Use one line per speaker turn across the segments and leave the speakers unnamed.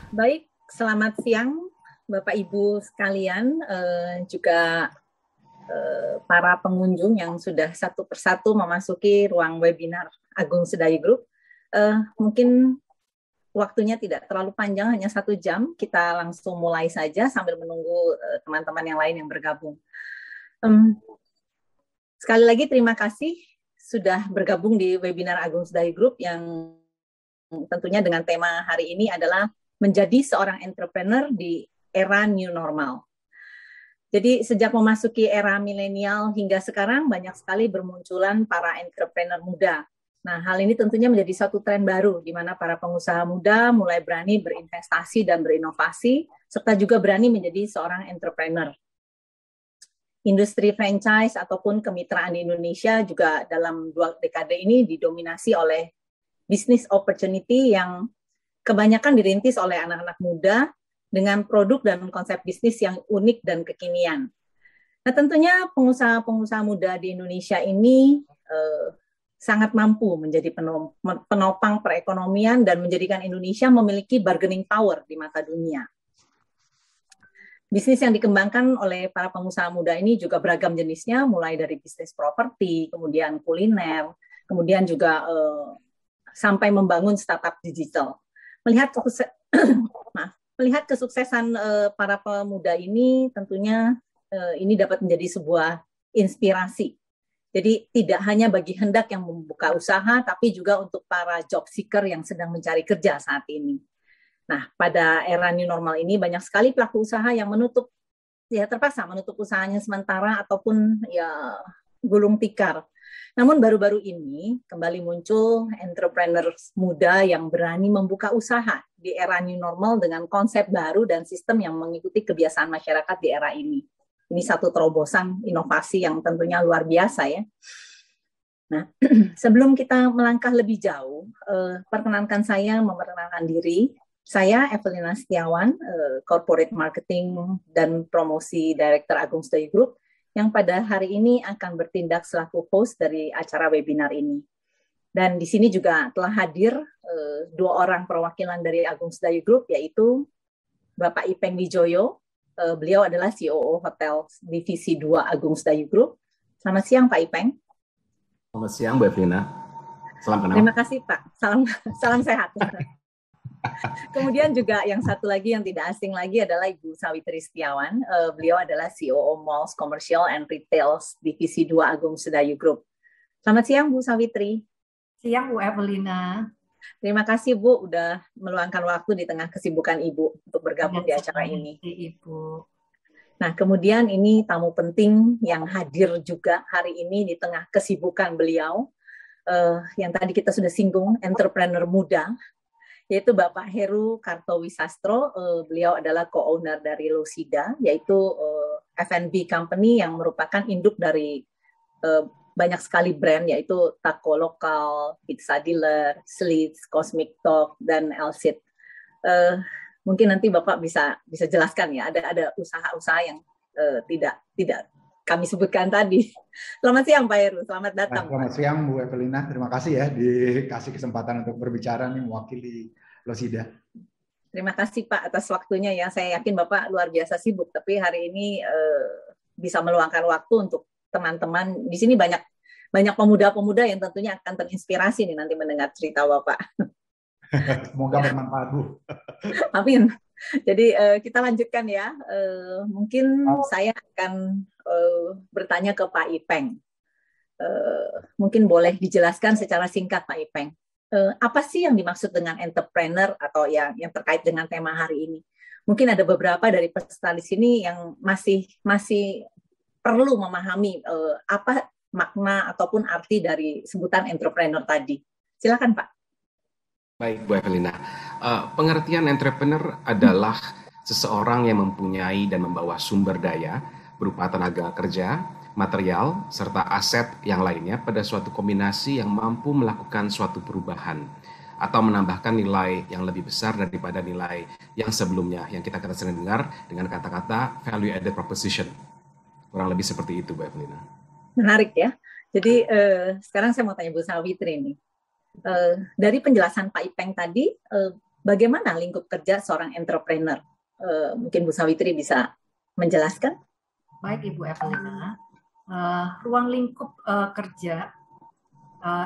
Baik, selamat siang Bapak Ibu sekalian, juga para pengunjung yang sudah satu persatu memasuki ruang webinar Agung Sedayu Group. Mungkin waktunya tidak terlalu panjang, hanya 1 jam. Kita langsung mulai saja sambil menunggu teman-teman yang lain yang bergabung. Sekali lagi terima kasih sudah bergabung di webinar Agung Sedayu Group yang tentunya dengan tema hari ini adalah menjadi seorang entrepreneur di era new normal. Jadi sejak memasuki era milenial hingga sekarang banyak sekali bermunculan para entrepreneur muda. Nah, hal ini tentunya menjadi satu tren baru di mana para pengusaha muda mulai berani berinvestasi dan berinovasi serta juga berani menjadi seorang entrepreneur. Industri franchise ataupun kemitraan di Indonesia juga dalam 2 dekade ini didominasi oleh business opportunity yang kebanyakan dirintis oleh anak-anak muda dengan produk dan konsep bisnis yang unik dan kekinian. Nah, tentunya pengusaha-pengusaha muda di Indonesia ini sangat mampu menjadi penopang perekonomian dan menjadikan Indonesia memiliki bargaining power di mata dunia. Bisnis yang dikembangkan oleh para pengusaha muda ini juga beragam jenisnya, mulai dari bisnis properti, kemudian kuliner, kemudian juga sampai membangun startup digital. Melihat kesuksesan para pemuda ini, tentunya ini dapat menjadi sebuah inspirasi. Jadi tidak hanya bagi hendak yang membuka usaha, tapi juga untuk para job seeker yang sedang mencari kerja saat ini. Nah, pada era new normal ini banyak sekali pelaku usaha yang terpaksa menutup usahanya sementara ataupun ya gulung tikar. Namun baru-baru ini kembali muncul entrepreneur muda yang berani membuka usaha di era new normal dengan konsep baru dan sistem yang mengikuti kebiasaan masyarakat di era ini. Ini satu terobosan inovasi yang tentunya luar biasa ya. Nah, sebelum kita melangkah lebih jauh, perkenankan saya memperkenalkan diri. Saya Evelina Setiawan, Corporate Marketing dan Promosi Director Agung Sedayu Group, yang pada hari ini akan bertindak selaku host dari acara webinar ini. Dan di sini juga telah hadir 2 orang perwakilan dari Agung Sedayu Group, yaitu Bapak Ipeng Wijoyo. Beliau adalah COO Hotel Divisi 2 Agung Sedayu Group. Selamat siang Pak Ipeng.
Selamat siang Bu Evelina. Salam kenal.
Terima kasih Pak. Salam sehat. Kemudian juga yang satu lagi yang tidak asing lagi adalah Ibu Sawitri Setiawan. Beliau adalah COO Malls Commercial and Retail Divisi 2 Agung Sedayu Group. Selamat siang Bu Sawitri.
Siang Bu Evelina.
Terima kasih Bu udah meluangkan waktu di tengah kesibukan Ibu untuk bergabung di acara ini.
Ibu.
Nah, kemudian ini tamu penting yang hadir juga hari ini di tengah kesibukan beliau, yang tadi kita sudah singgung, entrepreneur muda, yaitu Bapak Heru Kartowisastro. Beliau adalah co-owner dari Losida, yaitu F&B company yang merupakan induk dari banyak sekali brand, yaitu Taco Lokal, Pizza Dealer, Slits, Cosmic Talk, dan Elsit. Mungkin nanti Bapak bisa jelaskan ya, ada usaha-usaha yang tidak kami sebutkan tadi. Selamat siang Pak Heru, selamat datang.
Selamat siang Bu Evelina, terima kasih ya dikasih kesempatan untuk berbicara nih mewakili Losida.
Terima kasih Pak atas waktunya ya. Saya yakin Bapak luar biasa sibuk, tapi hari ini bisa meluangkan waktu untuk teman-teman. Di sini banyak pemuda-pemuda yang tentunya akan terinspirasi nih nanti mendengar cerita Bapak.
Semoga bermanfaat Bu.
Amin. Jadi kita lanjutkan ya. Mungkin saya akan bertanya ke Pak Ipeng. Mungkin boleh dijelaskan secara singkat Pak Ipeng. Apa sih yang dimaksud dengan entrepreneur atau yang terkait dengan tema hari ini? Mungkin ada beberapa dari peserta di sini yang masih perlu memahami apa makna ataupun arti dari sebutan entrepreneur tadi. Silakan Pak.
Baik Bu Evelina. Pengertian entrepreneur adalah seseorang yang mempunyai dan membawa sumber daya berupa tenaga kerja, material, serta aset yang lainnya pada suatu kombinasi yang mampu melakukan suatu perubahan atau menambahkan nilai yang lebih besar daripada nilai yang sebelumnya, yang kita sering dengar dengan kata-kata value added proposition. Kurang lebih seperti itu Bu Evelina.
Menarik ya. Jadi sekarang saya mau tanya Bu Sawitri nih. Dari penjelasan Pak Ipeng tadi, bagaimana lingkup kerja seorang entrepreneur? Mungkin Bu Sawitri bisa menjelaskan?
Baik Ibu Evelina, ruang lingkup kerja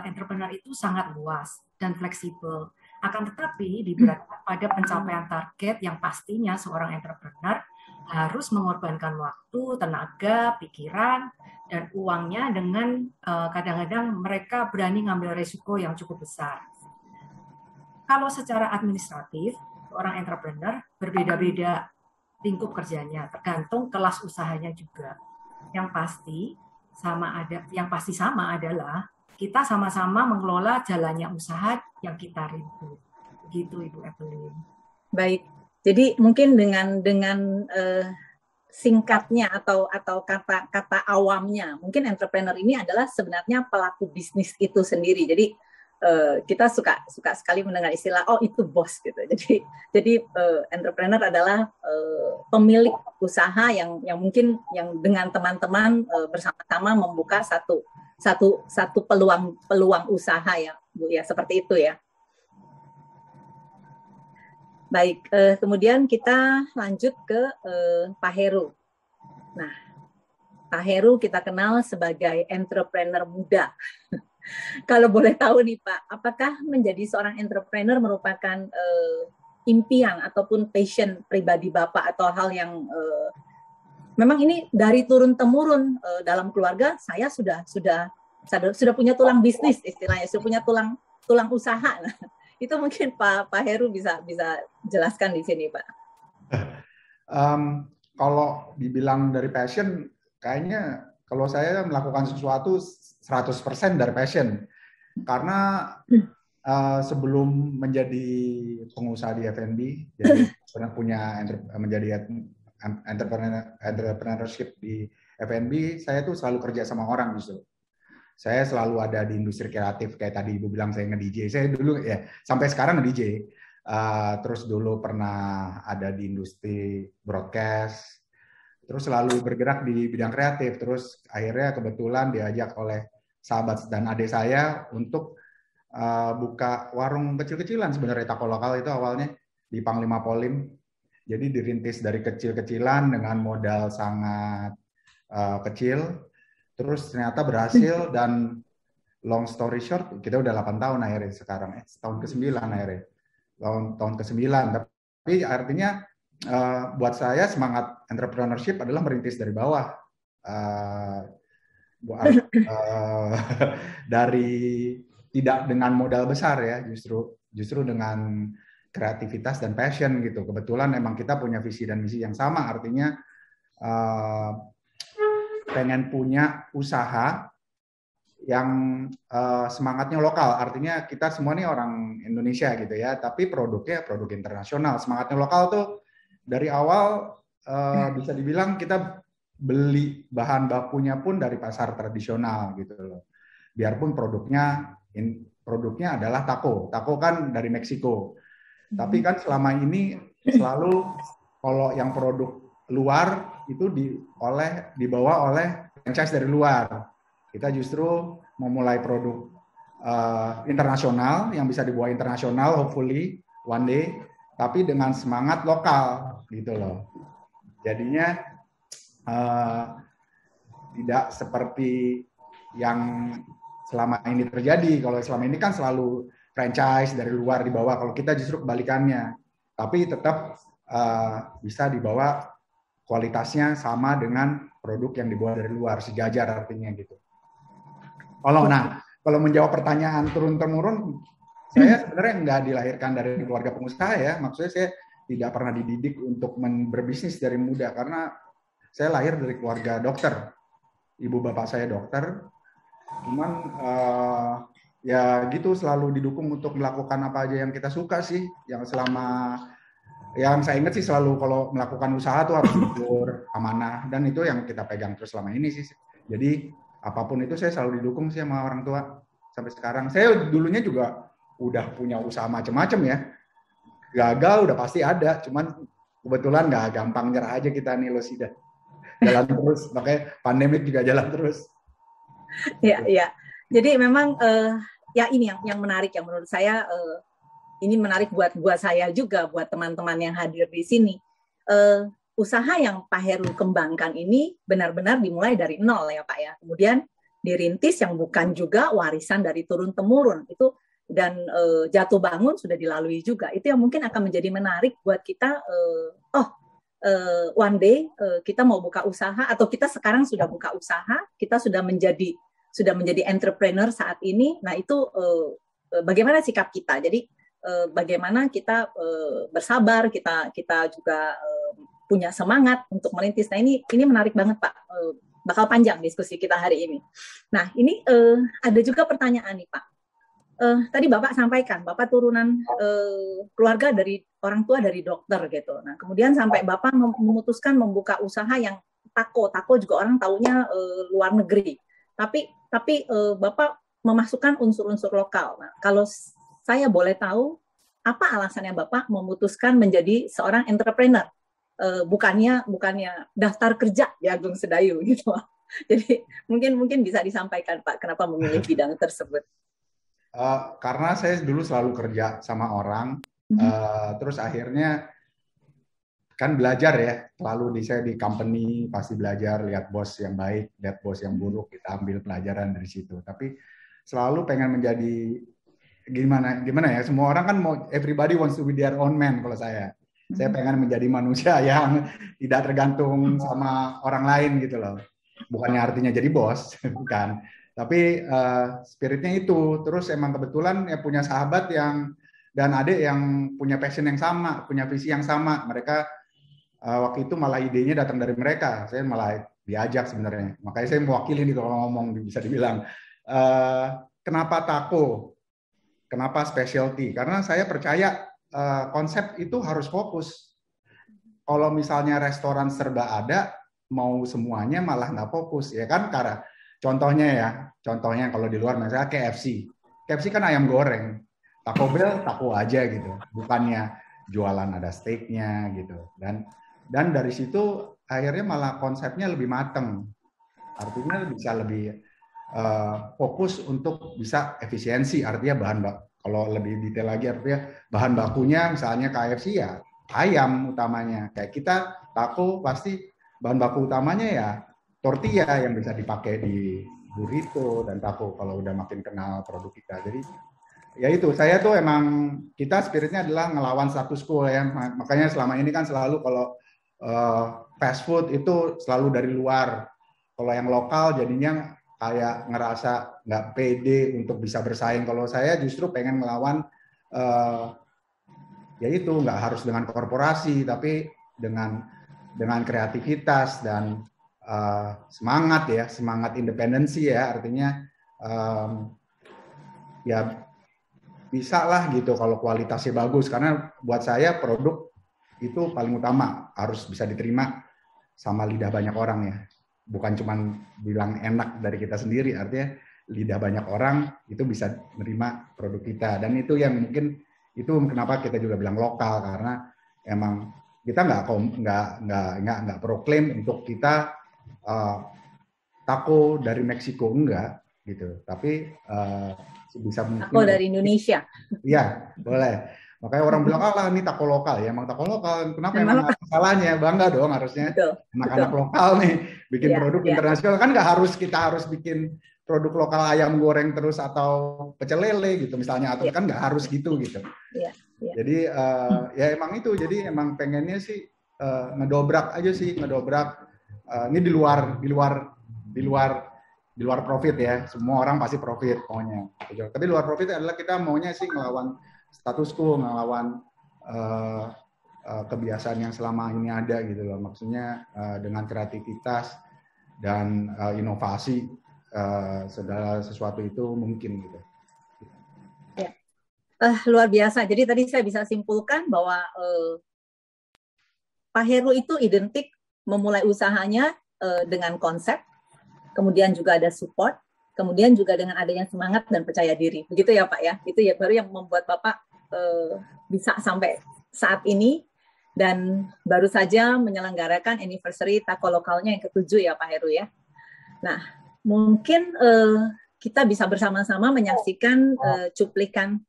entrepreneur itu sangat luas dan fleksibel. Akan tetapi diberatkan pada pencapaian target yang pastinya seorang entrepreneur harus mengorbankan waktu, tenaga, pikiran, dan uangnya dengan kadang-kadang mereka berani ngambil resiko yang cukup besar. Kalau secara administratif, seorang entrepreneur berbeda-beda lingkup kerjanya, tergantung kelas usahanya juga. Yang pasti sama adalah kita sama-sama mengelola jalannya usaha yang kita rintis. Begitu Ibu Evelyn.
Baik. Jadi mungkin dengan singkatnya atau kata awamnya, mungkin entrepreneur ini adalah sebenarnya pelaku bisnis itu sendiri. Jadi kita suka sekali mendengar istilah itu bos gitu. Jadi entrepreneur adalah pemilik usaha yang mungkin yang dengan teman-teman bersama-sama membuka satu peluang usaha ya Bu ya, seperti itu ya. Baik, kemudian kita lanjut ke Pak Heru. Nah, Pak Heru kita kenal sebagai entrepreneur muda. Kalau boleh tahu nih Pak, apakah menjadi seorang entrepreneur merupakan impian ataupun passion pribadi Bapak atau hal yang memang ini dari turun-temurun dalam keluarga saya sudah punya tulang bisnis istilahnya, sudah punya tulang usaha. Nah, itu mungkin Pak Heru bisa jelaskan di sini Pak.
Kalau dibilang dari passion, kayaknya kalau saya melakukan sesuatu 100% dari passion. Karena sebelum menjadi pengusaha di F&B, jadi pernah menjadi entrepreneurship di F&B, saya tuh selalu kerja sama orang justru. Saya selalu ada di industri kreatif, kayak tadi Ibu bilang saya nge-DJ. Saya dulu ya, sampai sekarang nge-DJ. Terus dulu pernah ada di industri broadcast. Terus selalu bergerak di bidang kreatif. Terus akhirnya kebetulan diajak oleh sahabat dan adik saya untuk buka warung kecil-kecilan. Sebenarnya Tako Lokal itu awalnya di Panglima Polim. Jadi dirintis dari kecil-kecilan dengan modal sangat kecil. Terus ternyata berhasil dan long story short, kita udah 8 tahun akhirnya sekarang. Tahun ke-9 akhirnya. Tahun ke-9. Tapi artinya buat saya semangat entrepreneurship adalah merintis dari bawah. Dari tidak dengan modal besar ya, justru dengan kreativitas dan passion gitu. Kebetulan emang kita punya visi dan misi yang sama, artinya pengen punya usaha yang semangatnya lokal. Artinya kita semua nih orang Indonesia gitu ya, tapi produknya produk internasional. Semangatnya lokal tuh dari awal bisa dibilang kita beli bahan bakunya pun dari pasar tradisional gitu loh. Biarpun produknya adalah taco. Taco kan dari Meksiko. Tapi kan selama ini selalu kalau yang produk luar itu dibawa oleh franchise dari luar. Kita justru memulai produk internasional yang bisa dibawa internasional, hopefully one day, tapi dengan semangat lokal gitu loh. Jadinya tidak seperti yang selama ini terjadi. Kalau selama ini kan selalu franchise dari luar dibawa. Kalau kita justru kebalikannya, tapi tetap bisa dibawa kualitasnya sama dengan produk yang dibawa dari luar, sejajar artinya gitu. Kalau menjawab pertanyaan turun-temurun, saya sebenarnya nggak dilahirkan dari keluarga pengusaha ya. Maksudnya saya tidak pernah dididik untuk berbisnis dari muda karena saya lahir dari keluarga dokter. Ibu bapak saya dokter. Cuman ya gitu selalu didukung untuk melakukan apa aja yang kita suka sih. Yang saya ingat sih selalu kalau melakukan usaha tuh harus jujur, amanah, dan itu yang kita pegang terus selama ini sih. Jadi apapun itu saya selalu didukung sih sama orang tua sampai sekarang. Saya dulunya juga udah punya usaha macam-macam ya. Gagal udah pasti ada, cuman kebetulan nggak gampang nyerah aja kita nih Losida. Jalan terus, makanya pandemik juga jalan terus.
Ya. Jadi memang ya ini yang menarik yang menurut saya ini menarik buat saya juga, buat teman-teman yang hadir di sini. Usaha yang Pak Heru kembangkan ini benar-benar dimulai dari nol ya Pak ya. Kemudian dirintis yang bukan juga warisan dari turun-temurun itu, dan jatuh bangun sudah dilalui juga. Itu yang mungkin akan menjadi menarik buat kita. One day kita mau buka usaha, atau kita sekarang sudah buka usaha, kita sudah menjadi entrepreneur saat ini. Nah itu bagaimana sikap kita? Jadi bagaimana kita bersabar, kita juga punya semangat untuk merintis. Nah ini menarik banget Pak. Bakal panjang diskusi kita hari ini. Nah ini ada juga pertanyaan nih Pak. Tadi Bapak sampaikan, Bapak turunan keluarga dari orang tua dari dokter gitu. Nah, kemudian sampai Bapak memutuskan membuka usaha yang tako juga orang taunya luar negeri. Tapi Bapak memasukkan unsur-unsur lokal. Nah, kalau saya boleh tahu, apa alasannya Bapak memutuskan menjadi seorang entrepreneur? Bukannya daftar kerja di Agung Sedayu gitu. Jadi mungkin bisa disampaikan Pak, kenapa memilih bidang tersebut?
Karena saya dulu selalu kerja sama orang, terus akhirnya kan belajar ya, selalu saya di company pasti belajar, lihat bos yang baik, lihat bos yang buruk, kita ambil pelajaran dari situ. Tapi selalu pengen menjadi gimana ya, semua orang kan mau, everybody wants to be their own man. Kalau saya pengen menjadi manusia yang tidak tergantung sama orang lain gitu loh. Bukannya artinya jadi bos, bukan. Tapi spiritnya itu. Terus emang kebetulan ya punya sahabat dan adik yang punya passion yang sama, punya visi yang sama. Mereka waktu itu malah idenya datang dari mereka. Saya malah diajak sebenarnya. Makanya saya mewakili nih kalau ngomong, bisa dibilang. Kenapa tako? Kenapa specialty? Karena saya percaya konsep itu harus fokus. Kalau misalnya restoran serba ada, mau semuanya malah nggak fokus. Ya kan, Kara? Contohnya kalau di luar misalnya KFC kan ayam goreng, Taco Bell taco aja gitu, bukannya jualan ada steaknya gitu. Dan dari situ akhirnya malah konsepnya lebih mateng, artinya bisa lebih fokus untuk bisa efisiensi. Artinya kalau lebih detail lagi, artinya bahan bakunya misalnya KFC ya ayam utamanya, kayak kita taco pasti bahan baku utamanya ya tortilla yang bisa dipakai di burrito dan taco kalau udah makin kenal produk kita. Jadi ya itu, saya tuh emang, kita spiritnya adalah ngelawan status quo ya. Makanya selama ini kan selalu kalau fast food itu selalu dari luar. Kalau yang lokal jadinya kayak ngerasa nggak pede untuk bisa bersaing. Kalau saya justru pengen ngelawan ya itu, nggak harus dengan korporasi, tapi dengan kreativitas dan semangat independensi ya, artinya ya bisa lah gitu kalau kualitasnya bagus. Karena buat saya produk itu paling utama, harus bisa diterima sama lidah banyak orang ya, bukan cuma bilang enak dari kita sendiri, artinya lidah banyak orang itu bisa menerima produk kita. Dan itu yang mungkin itu kenapa kita juga bilang lokal, karena emang kita nggak proklaim untuk kita taco dari Meksiko, enggak gitu, tapi bisa mungkin
taco dari Indonesia.
Iya, boleh. Makanya orang bilang, ini taco lokal ya, emang taco lokal. Kenapa emang salahnya? Bangga dong harusnya. Anak-anak lokal nih bikin produk internasional, kan kita harus bikin produk lokal ayam goreng terus atau pecel lele gitu misalnya, atau kan nggak harus gitu. Jadi ya emang itu, jadi emang pengennya sih ngedobrak aja sih, ini di luar profit ya, semua orang pasti profit maunya. Tapi luar profit adalah kita maunya sih ngelawan status quo, ngelawan kebiasaan yang selama ini ada gitu loh. Maksudnya dengan kreativitas dan inovasi segala sesuatu itu mungkin gitu.
Luar biasa. Jadi tadi saya bisa simpulkan bahwa Pak Heru itu identik memulai usahanya dengan konsep, kemudian juga ada support, kemudian juga dengan adanya semangat dan percaya diri. Begitu ya Pak ya? Itu ya baru yang membuat Bapak bisa sampai saat ini, dan baru saja menyelenggarakan anniversary taco lokalnya yang ke-7 ya Pak Heru ya. Nah, mungkin kita bisa bersama-sama menyaksikan cuplikan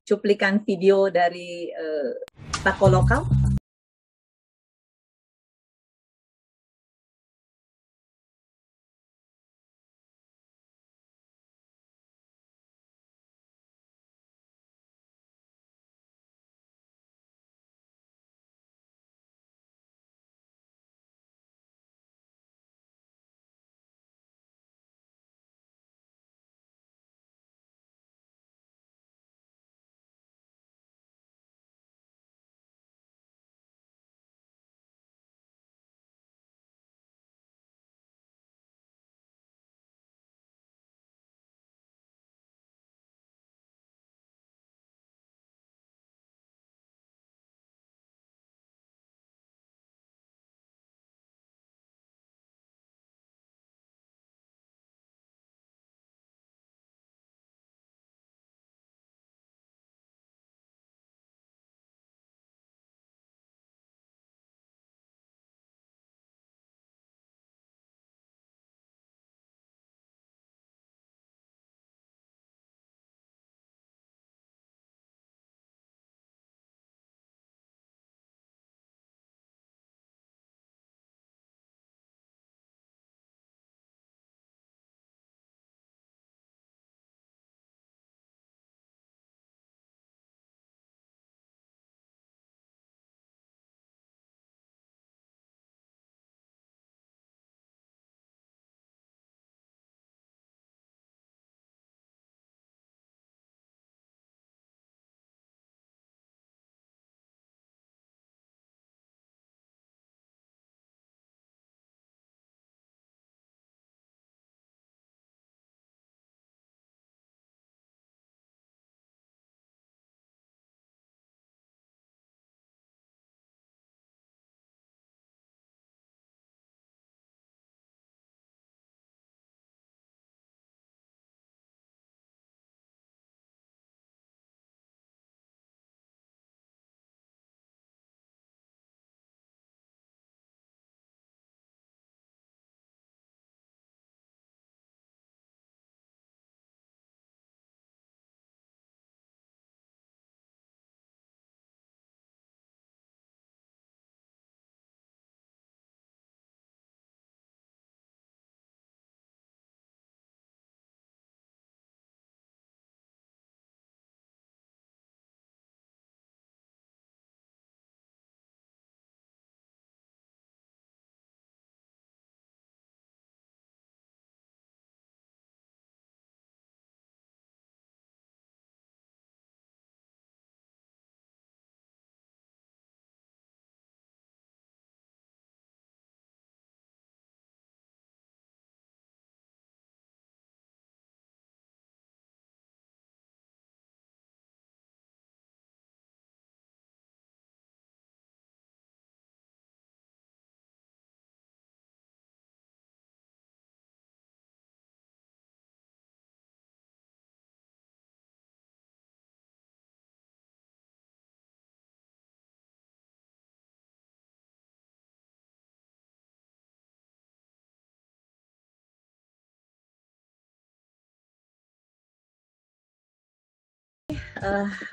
cuplikan video dari Tako Lokal.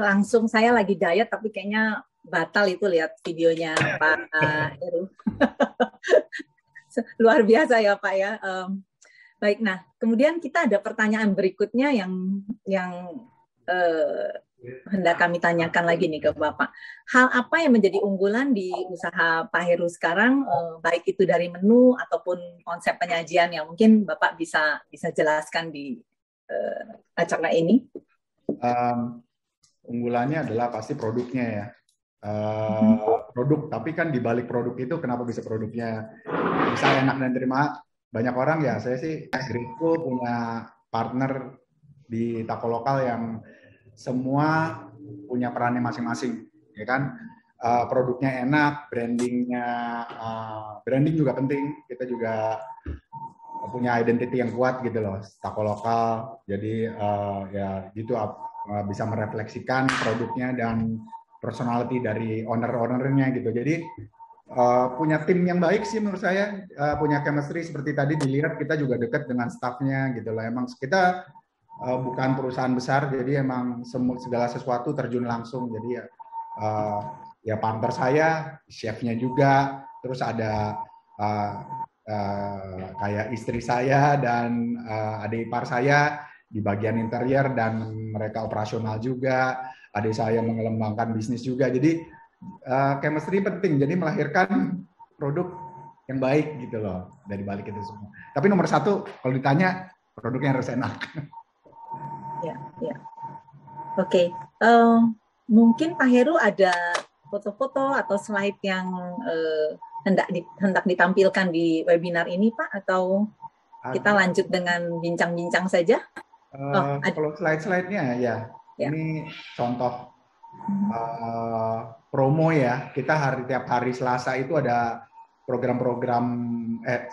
Langsung saya lagi diet tapi kayaknya batal itu lihat videonya Pak Heru. Luar biasa ya Pak ya. Baik, nah kemudian kita ada pertanyaan berikutnya yang hendak kami tanyakan lagi nih ke Bapak. Hal apa yang menjadi unggulan di usaha Pak Heru sekarang, baik itu dari menu ataupun konsep penyajian yang mungkin Bapak bisa jelaskan di acara ini?
Unggulannya adalah pasti produknya ya. Produk, tapi kan di balik produk itu kenapa bisa produknya bisa enak dan terima banyak orang ya. Saya sih grateful punya partner di Tako Lokal yang semua punya perannya masing-masing, ya kan. Produknya enak, branding juga penting. Kita juga punya identity yang kuat gitu loh, Tako Lokal. Jadi ya gitu bisa merefleksikan produknya dan personality dari owner-ownernya gitu. Jadi punya tim yang baik sih menurut saya, punya chemistry seperti tadi dilihat, kita juga dekat dengan staffnya gitu loh. Emang kita bukan perusahaan besar, jadi emang segala sesuatu terjun langsung. Jadi ya partner saya, chefnya juga, terus ada kayak istri saya dan adik ipar saya di bagian interior dan mereka operasional juga. Adik saya mengembangkan bisnis juga. Jadi chemistry penting. Jadi melahirkan produk yang baik gitu loh dari balik itu semua. Tapi nomor satu kalau ditanya produknya harus enak.
Ya, ya. Oke. Mungkin Pak Heru ada foto-foto atau slide yang hendak ditampilkan di webinar ini, Pak, atau kita lanjut dengan bincang-bincang saja?
Kalau slide-slide-nya ya, ini contoh promo ya. Kita tiap hari Selasa itu ada program-program,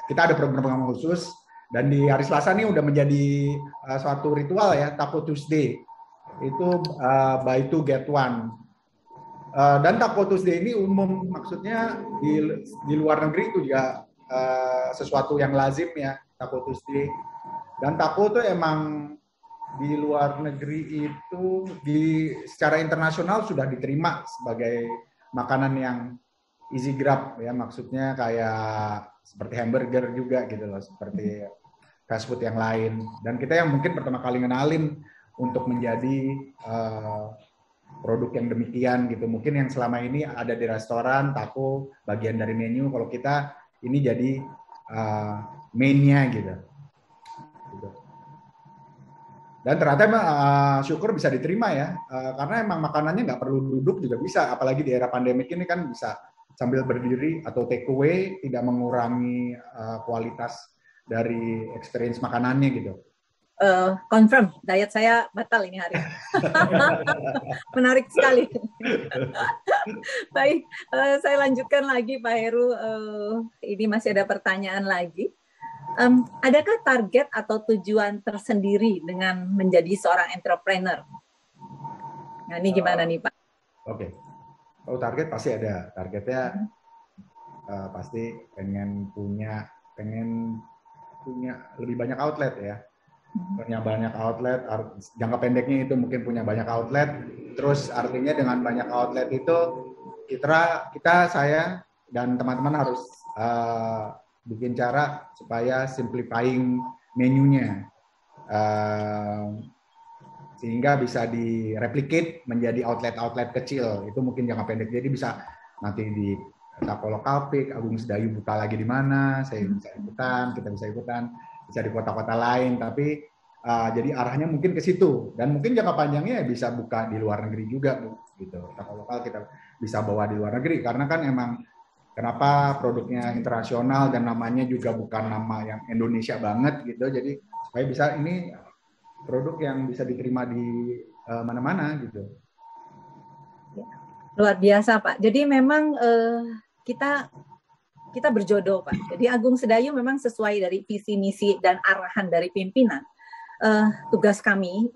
kita ada program-program khusus. Dan di hari Selasa ini udah menjadi suatu ritual ya, Taco Tuesday. Itu buy two get one. Dan Taco Tuesday ini umum, maksudnya di luar negeri itu juga sesuatu yang lazim ya, Taco Tuesday. Dan taco itu emang di luar negeri itu secara internasional sudah diterima sebagai makanan yang easy grab ya, maksudnya kayak seperti hamburger juga gitu loh, seperti fast food yang lain. Dan kita yang mungkin pertama kali ngenalin untuk menjadi produk yang demikian gitu. Mungkin yang selama ini ada di restoran, taco bagian dari menu, kalau kita ini jadi mainnya gitu. Dan ternyata syukur bisa diterima ya, karena emang makanannya nggak perlu duduk juga bisa, apalagi di era pandemik ini kan bisa sambil berdiri atau take away, tidak mengurangi kualitas dari experience makanannya gitu.
Confirm, diet saya batal ini hari. Menarik sekali. Baik, saya lanjutkan lagi Pak Heru. Ini masih ada pertanyaan lagi. Adakah target atau tujuan tersendiri dengan menjadi seorang entrepreneur? Nah, ini gimana nih Pak?
Oke. Kalau target pasti ada. Targetnya pasti pengen punya lebih banyak outlet ya. Punya banyak outlet, jangka pendeknya itu mungkin punya banyak outlet. Terus artinya dengan banyak outlet itu saya dan teman-teman harus bikin cara supaya simplifying menunya, sehingga bisa direplicate menjadi outlet-outlet kecil. Itu mungkin jangka pendek. Jadi bisa nanti di Taco Lokal Pick, Agung Sedayu buka lagi di mana, saya bisa ikutan, kita bisa ikutan, bisa di kota-kota lain. Tapi jadi arahnya mungkin ke situ. Dan mungkin jangka panjangnya bisa buka di luar negeri juga, gitu. Taco Lokal kita bisa bawa di luar negeri, karena kan emang kenapa produknya internasional dan namanya juga bukan nama yang Indonesia banget gitu. Jadi supaya bisa ini produk yang bisa diterima di mana-mana gitu.
Luar biasa Pak. Jadi memang kita berjodoh Pak. Jadi Agung Sedayu memang sesuai dari visi misi dan arahan dari pimpinan. Tugas kami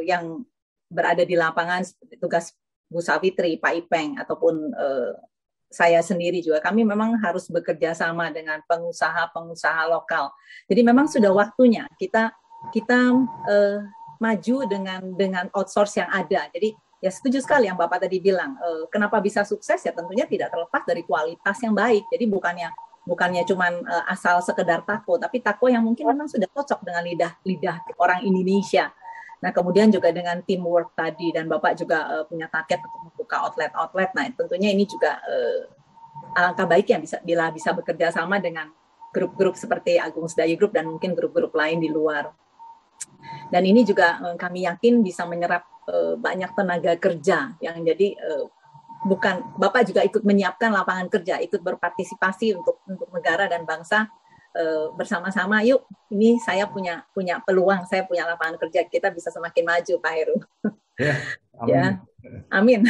yang berada di lapangan, tugas Bu Savitri, Pak Ipeng ataupun saya sendiri juga, kami memang harus bekerja sama dengan pengusaha-pengusaha lokal. Jadi memang sudah waktunya kita maju dengan outsource yang ada. Jadi ya setuju sekali yang Bapak tadi bilang. Kenapa bisa sukses ya tentunya tidak terlepas dari kualitas yang baik. Jadi bukannya cuman asal sekedar taco, tapi taco yang mungkin memang sudah cocok dengan lidah orang Indonesia. Nah, kemudian juga dengan teamwork tadi, dan Bapak juga punya target untuk membuka outlet-outlet. Nah, tentunya ini juga alangkah baiknya bila bisa bekerja sama dengan grup-grup seperti Agung Sedayu Group dan mungkin grup-grup lain di luar. Dan ini juga kami yakin bisa menyerap banyak tenaga kerja yang jadi bukan Bapak juga ikut menyiapkan lapangan kerja, ikut berpartisipasi untuk negara dan bangsa. Bersama-sama yuk, ini saya punya peluang, saya punya lapangan kerja, kita bisa semakin maju Pak Heru.
Ya, amin.
Ya, amin.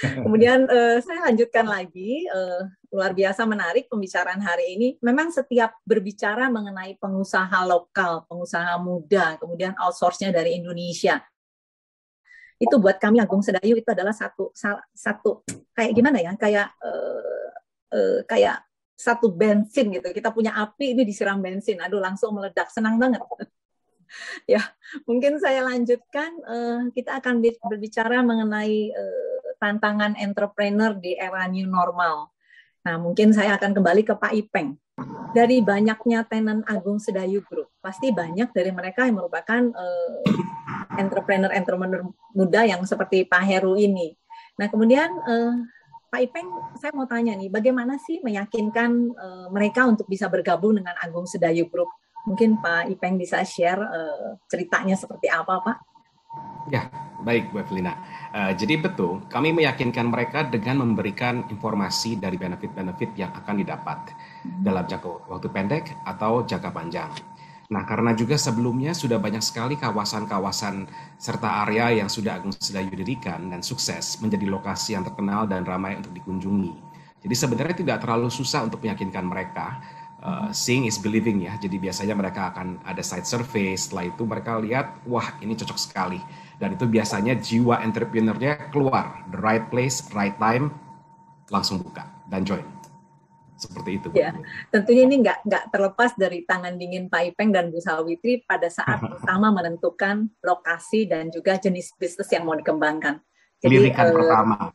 Kemudian saya lanjutkan lagi, luar biasa menarik pembicaraan hari ini. Memang setiap berbicara mengenai pengusaha lokal, pengusaha muda, kemudian outsource-nya dari Indonesia, itu buat kami Agung Sedayu itu adalah satu kayak gimana ya, kayak satu bensin gitu. Kita punya api, ini disiram bensin, aduh langsung meledak, senang banget. Ya, mungkin saya lanjutkan. Kita akan berbicara mengenai tantangan entrepreneur di era new normal. Nah, mungkin saya akan kembali ke Pak Ipeng. Dari banyaknya tenan Agung Sedayu Group, pasti banyak dari mereka yang merupakan entrepreneur muda yang seperti Pak Heru ini. Nah, kemudian Pak Ipeng, saya mau tanya nih, bagaimana sih meyakinkan mereka untuk bisa bergabung dengan Agung Sedayu Group? Mungkin Pak Ipeng bisa share ceritanya seperti apa, Pak?
Ya, baik Bu Evelina. Jadi betul, kami meyakinkan mereka dengan memberikan informasi dari benefit-benefit yang akan didapat dalam jangka waktu pendek atau jangka panjang. Nah, karena juga sebelumnya sudah banyak sekali kawasan-kawasan serta area yang sudah Agung Sedayu dirikan dan sukses menjadi lokasi yang terkenal dan ramai untuk dikunjungi. Jadi sebenarnya tidak terlalu susah untuk meyakinkan mereka. Seeing is believing ya. Jadi biasanya mereka akan ada site survey, setelah itu mereka lihat, wah ini cocok sekali. Dan itu biasanya jiwa entrepreneurnya keluar, the right place, right time, langsung buka dan join. Seperti itu.
Ya, tentunya ini nggak terlepas dari tangan dingin Pak Ipeng dan Bu Sawitri pada saat bersama menentukan lokasi dan juga jenis bisnis yang mau dikembangkan. Jadi,
pertama.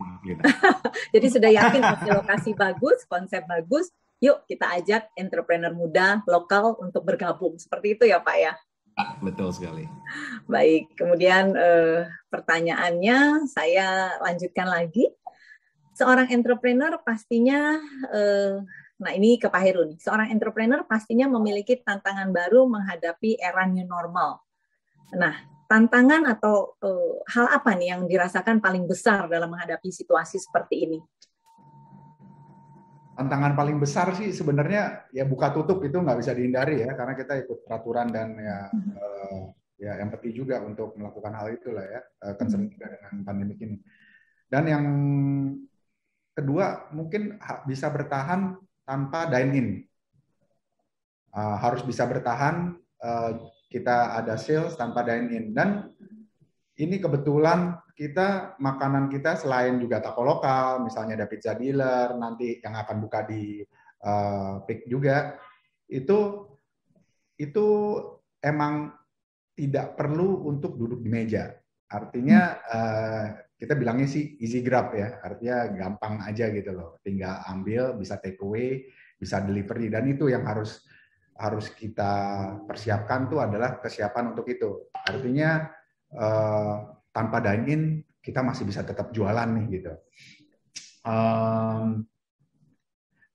Jadi sudah yakin lokasi bagus, konsep bagus, yuk kita ajak entrepreneur muda lokal untuk bergabung. Seperti itu ya Pak ya?
Betul sekali.
Baik, kemudian pertanyaannya saya lanjutkan lagi. Seorang entrepreneur pastinya, nah ini ke Pak Heru nih, seorang entrepreneur pastinya memiliki tantangan baru menghadapi era new normal. Nah, tantangan atau hal apa nih yang dirasakan paling besar dalam menghadapi situasi seperti ini?
Tantangan paling besar sih sebenarnya ya buka tutup itu nggak bisa dihindari ya, karena kita ikut peraturan dan ya empati juga untuk melakukan hal itulah ya, concern juga dengan pandemi ini. Dan yang kedua mungkin bisa bertahan tanpa dine-in, harus bisa bertahan, kita ada sales tanpa dine-in. Dan ini kebetulan kita makanan kita selain juga toko lokal, misalnya ada pizza dealer nanti yang akan buka di Peak juga, itu emang tidak perlu untuk duduk di meja. Artinya kita bilangnya sih easy grab ya, artinya gampang aja gitu loh, tinggal ambil, bisa take away, bisa delivery, dan itu yang harus kita persiapkan tuh adalah kesiapan untuk itu. Artinya tanpa dine-in kita masih bisa tetap jualan nih gitu,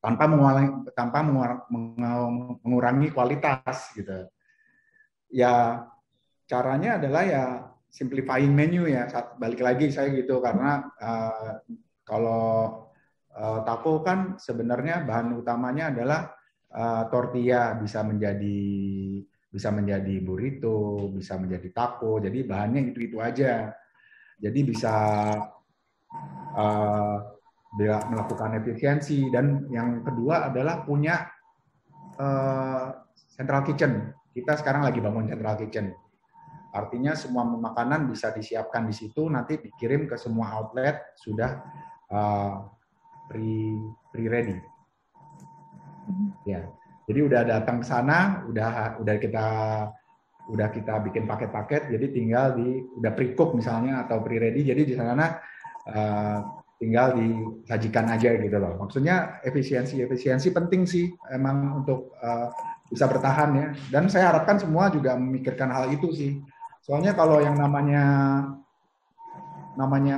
tanpa mengurangi kualitas gitu. Ya caranya adalah ya simplifying menu ya. Balik lagi saya gitu, karena kalau taco kan sebenarnya bahan utamanya adalah tortilla, bisa menjadi burrito, bisa menjadi taco. Jadi bahannya itu aja. Jadi bisa melakukan efisiensi. Dan yang kedua adalah punya central kitchen. Kita sekarang lagi bangun central kitchen. Artinya semua makanan bisa disiapkan di situ, nanti dikirim ke semua outlet sudah pre-ready. Ya. Jadi udah datang ke sana, udah kita bikin paket-paket, jadi tinggal udah pre-cook misalnya atau pre-ready, jadi di sana tinggal disajikan aja gitu loh. Maksudnya efisiensi penting sih emang untuk bisa bertahan ya. Dan saya harapkan semua juga memikirkan hal itu sih. Soalnya kalau yang namanya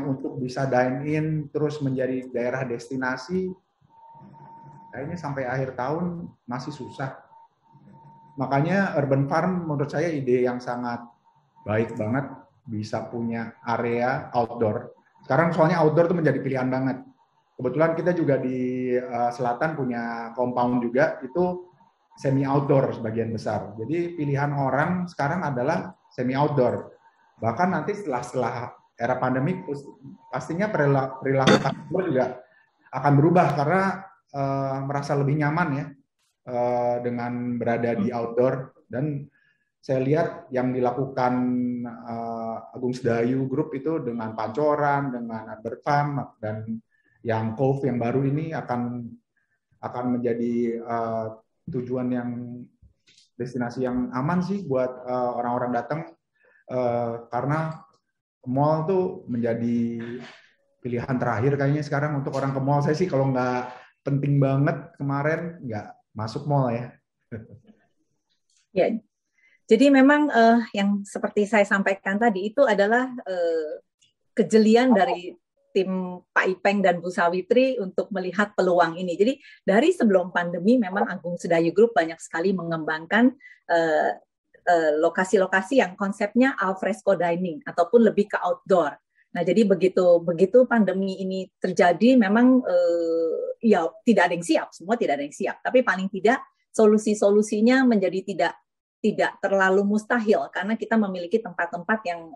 untuk bisa dine in terus menjadi daerah destinasi, kayaknya sampai akhir tahun masih susah. Makanya Urban Farm menurut saya ide yang sangat baik banget, bisa punya area outdoor. Sekarang soalnya outdoor itu menjadi pilihan banget. Kebetulan kita juga di selatan punya compound juga, itu semi outdoor sebagian besar. Jadi pilihan orang sekarang adalah semi outdoor. Bahkan nanti setelah era pandemi pastinya perilaku customer juga akan berubah, karena merasa lebih nyaman ya dengan berada di outdoor. Dan saya lihat yang dilakukan Agung Sedayu Group itu dengan Pancoran, dengan Urban Farm, dan yang Cove yang baru ini akan menjadi tujuan yang destinasi yang aman sih buat orang-orang datang, karena mall tuh menjadi pilihan terakhir kayaknya sekarang untuk orang ke mall. Saya sih kalau nggak penting banget kemarin nggak masuk mall ya.
Ya, jadi memang yang seperti saya sampaikan tadi itu adalah kejelian dari tim Pak Ipeng dan Bu Sawitri untuk melihat peluang ini. Jadi dari sebelum pandemi memang Agung Sedayu Group banyak sekali mengembangkan lokasi-lokasi yang konsepnya al fresco dining ataupun lebih ke outdoor. Nah, jadi begitu pandemi ini terjadi, memang ya tidak ada yang siap, semua tidak ada yang siap. Tapi paling tidak solusi-solusinya menjadi tidak terlalu mustahil karena kita memiliki tempat-tempat yang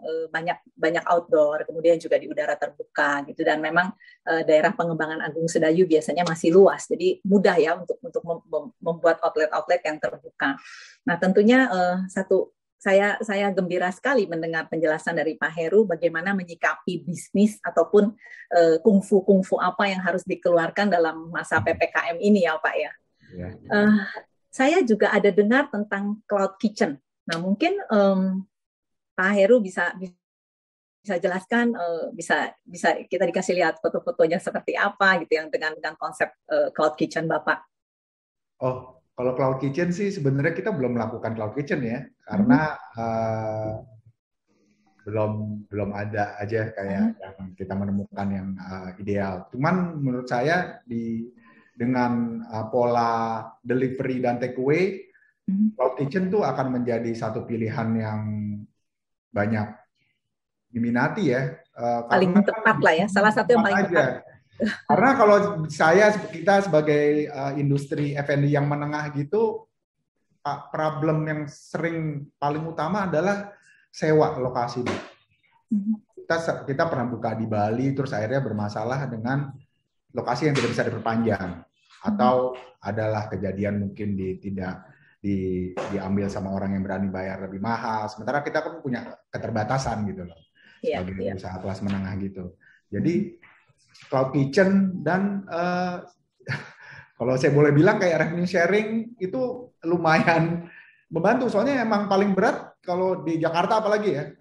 banyak outdoor, kemudian juga di udara terbuka gitu, dan memang daerah pengembangan Agung Sedayu biasanya masih luas, jadi mudah ya untuk membuat outlet-outlet yang terbuka. Nah, tentunya saya gembira sekali mendengar penjelasan dari Pak Heru bagaimana menyikapi bisnis ataupun kungfu apa yang harus dikeluarkan dalam masa PPKM ini ya Pak ya. Yeah. Saya juga ada dengar tentang cloud kitchen. Nah, mungkin Pak Heru bisa jelaskan, bisa kita dikasih lihat foto-fotonya seperti apa gitu yang dengan konsep cloud kitchen Bapak.
Oh, kalau cloud kitchen sih sebenarnya kita belum melakukan cloud kitchen ya, karena belum ada aja kayak yang kita menemukan yang ideal. Cuman menurut saya dengan pola delivery dan takeaway, cloud kitchen tuh akan menjadi satu pilihan yang banyak diminati ya.
Paling tepat lah ya, salah satu yang paling tepat.
Karena kalau kita sebagai industri F&B yang menengah gitu, problem yang sering paling utama adalah sewa lokasi. Kita pernah buka di Bali, terus akhirnya bermasalah dengan lokasi yang tidak bisa diperpanjang, atau adalah kejadian mungkin diambil sama orang yang berani bayar lebih mahal, sementara kita kan punya keterbatasan gitu loh sebagai usaha kelas menengah gitu. Jadi cloud kitchen dan kalau saya boleh bilang kayak revenue sharing itu lumayan membantu, soalnya emang paling berat kalau di Jakarta apalagi ya,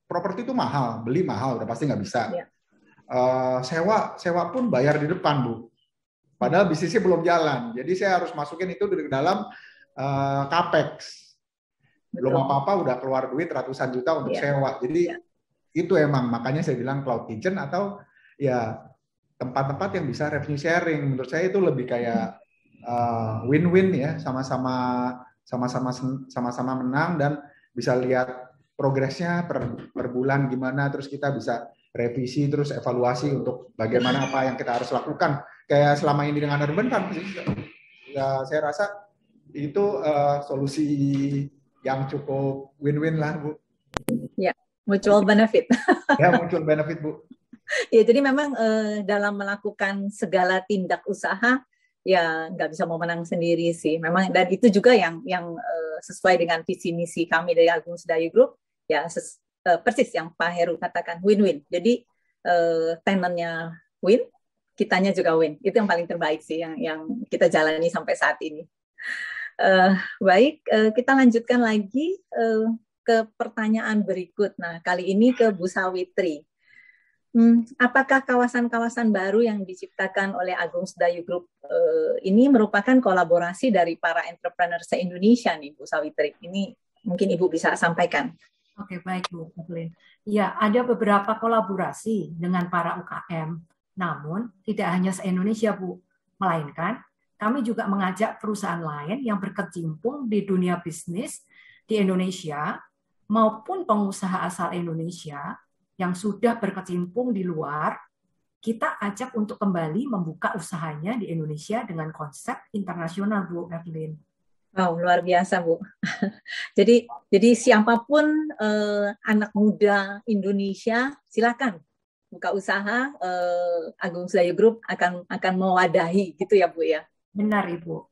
properti itu mahal, beli mahal udah pasti nggak bisa. Sewa pun bayar di depan, Bu. Padahal bisnisnya belum jalan. Jadi saya harus masukin itu di dalam capex. Belum apa-apa udah keluar duit ratusan juta untuk sewa. Jadi itu emang makanya saya bilang cloud kitchen atau ya tempat-tempat yang bisa revenue sharing. Menurut saya itu lebih kayak win-win ya, sama-sama menang dan bisa lihat progresnya per bulan gimana, terus kita bisa revisi terus evaluasi untuk bagaimana apa yang kita harus lakukan. Kayak selama ini dengan Urban Farm, ya saya rasa itu solusi yang cukup win-win lah, Bu.
Ya, mutual benefit.
Ya, mutual benefit, Bu.
Ya, jadi memang dalam melakukan segala tindak usaha ya nggak bisa mau menang sendiri sih. Memang, dan itu juga yang sesuai dengan visi misi kami dari Agung Sedayu Group ya, persis yang Pak Heru katakan, win-win. Jadi tenannya win, kitanya juga win. Itu yang paling terbaik sih yang kita jalani sampai saat ini. Baik, kita lanjutkan lagi ke pertanyaan berikut. Nah, kali ini ke Bu Sawitri. Apakah kawasan-kawasan baru yang diciptakan oleh Agung Sedayu Group ini merupakan kolaborasi dari para entrepreneur se-Indonesia nih, Bu Sawitri? Ini mungkin Ibu bisa sampaikan.
Oke, baik Bu Evelyn. Ya, ada beberapa kolaborasi dengan para UKM. Namun, tidak hanya se-Indonesia, Bu. Melainkan, kami juga mengajak perusahaan lain yang berkecimpung di dunia bisnis di Indonesia maupun pengusaha asal Indonesia yang sudah berkecimpung di luar, kita ajak untuk kembali membuka usahanya di Indonesia dengan konsep internasional, Bu Evelyn.
Wow, luar biasa, Bu. Jadi siapapun anak muda Indonesia, silakan buka usaha. Agung Sedayu Group akan mewadahi, gitu ya, Bu ya.
Benar, Ibu.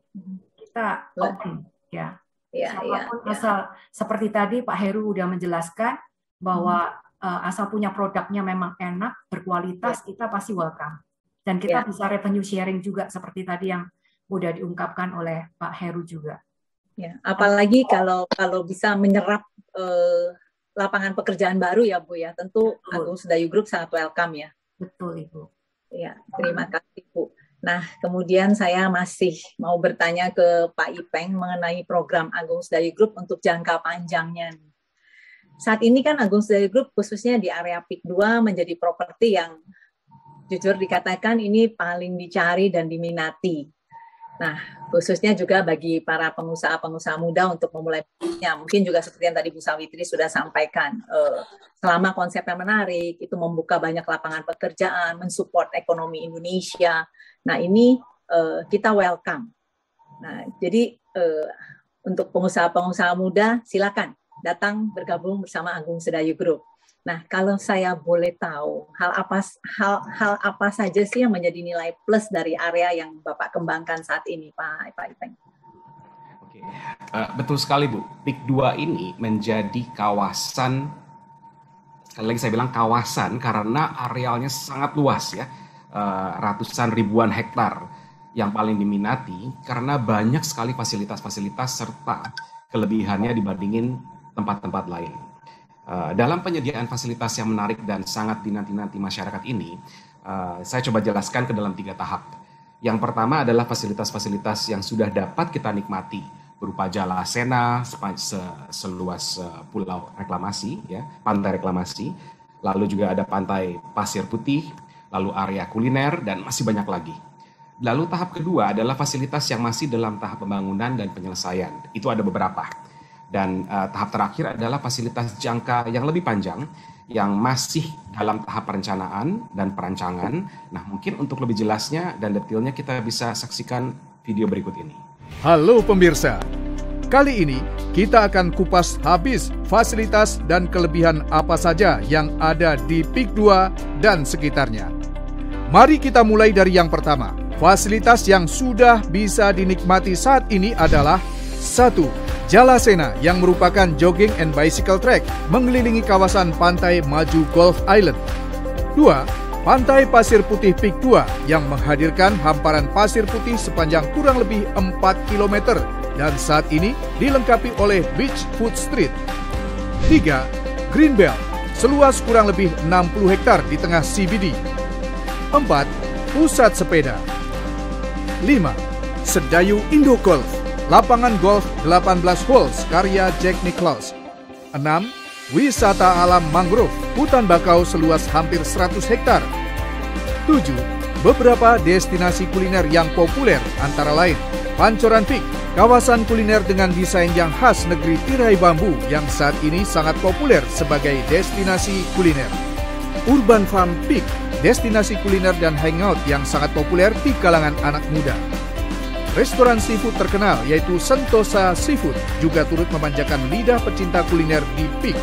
Kita open, ya. Siapapun asal, seperti tadi Pak Heru udah menjelaskan bahwa asal punya produknya memang enak, berkualitas, kita pasti welcome. Dan kita bisa revenue sharing juga seperti tadi yang udah diungkapkan oleh Pak Heru juga.
Ya, apalagi kalau bisa menyerap lapangan pekerjaan baru ya Bu ya, tentu Agung Sedayu Group sangat welcome ya.
Betul Ibu.
Ya, terima kasih Bu. Nah, kemudian saya masih mau bertanya ke Pak Ipeng mengenai program Agung Sedayu Group untuk jangka panjangnya. Saat ini kan Agung Sedayu Group khususnya di area PIK 2 menjadi properti yang jujur dikatakan ini paling dicari dan diminati. Nah, khususnya juga bagi para pengusaha-pengusaha muda untuk memulai bisnisnya. Mungkin juga seperti yang tadi Bu Sawitri sudah sampaikan, selama konsepnya menarik, itu membuka banyak lapangan pekerjaan, mensupport ekonomi Indonesia. Nah, ini kita welcome. Nah, jadi untuk pengusaha-pengusaha muda, silakan datang bergabung bersama Agung Sedayu Group. Nah, kalau saya boleh tahu, hal apa saja sih yang menjadi nilai plus dari area yang Bapak kembangkan saat ini, Pak Ipeng?
Oke, betul sekali Bu. PIK 2 ini menjadi kawasan, sekali lagi saya bilang kawasan karena arealnya sangat luas ya, ratusan ribuan hektar yang paling diminati karena banyak sekali fasilitas-fasilitas serta kelebihannya dibandingin tempat-tempat lain. Dalam penyediaan fasilitas yang menarik dan sangat dinanti-nanti masyarakat ini, saya coba jelaskan ke dalam 3 tahap. Yang pertama adalah fasilitas-fasilitas yang sudah dapat kita nikmati, berupa Jala Sena, seluas pulau reklamasi, ya, pantai reklamasi, lalu juga ada pantai Pasir Putih, lalu area kuliner, dan masih banyak lagi. Lalu tahap kedua adalah fasilitas yang masih dalam tahap pembangunan dan penyelesaian. Itu ada beberapa. Dan tahap terakhir adalah fasilitas jangka yang lebih panjang yang masih dalam tahap perencanaan dan perancangan. Nah, mungkin untuk lebih jelasnya dan detailnya kita bisa saksikan video berikut ini.
Halo pemirsa, kali ini kita akan kupas habis fasilitas dan kelebihan apa saja yang ada di PIK 2 dan sekitarnya. Mari kita mulai dari yang pertama. Fasilitas yang sudah bisa dinikmati saat ini adalah 1. Jala Sena yang merupakan jogging and bicycle track mengelilingi kawasan Pantai Maju Golf Island. 2. Pantai Pasir Putih PIK 2 yang menghadirkan hamparan pasir putih sepanjang kurang lebih 4 km dan saat ini dilengkapi oleh Beach Food Street. 3. Greenbelt seluas kurang lebih 60 hektar di tengah CBD. 4. Pusat sepeda. 5. Sedayu Indo Golf, lapangan golf 18 holes karya Jack Nicklaus. 6. Wisata alam mangrove, hutan bakau seluas hampir 100 hektar. 7. Beberapa destinasi kuliner yang populer antara lain Pancoran Peak, kawasan kuliner dengan desain yang khas negeri tirai bambu yang saat ini sangat populer sebagai destinasi kuliner. Urban Farm Peak, destinasi kuliner dan hangout yang sangat populer di kalangan anak muda. Restoran seafood terkenal yaitu Sentosa Seafood juga turut memanjakan lidah pecinta kuliner di PIK.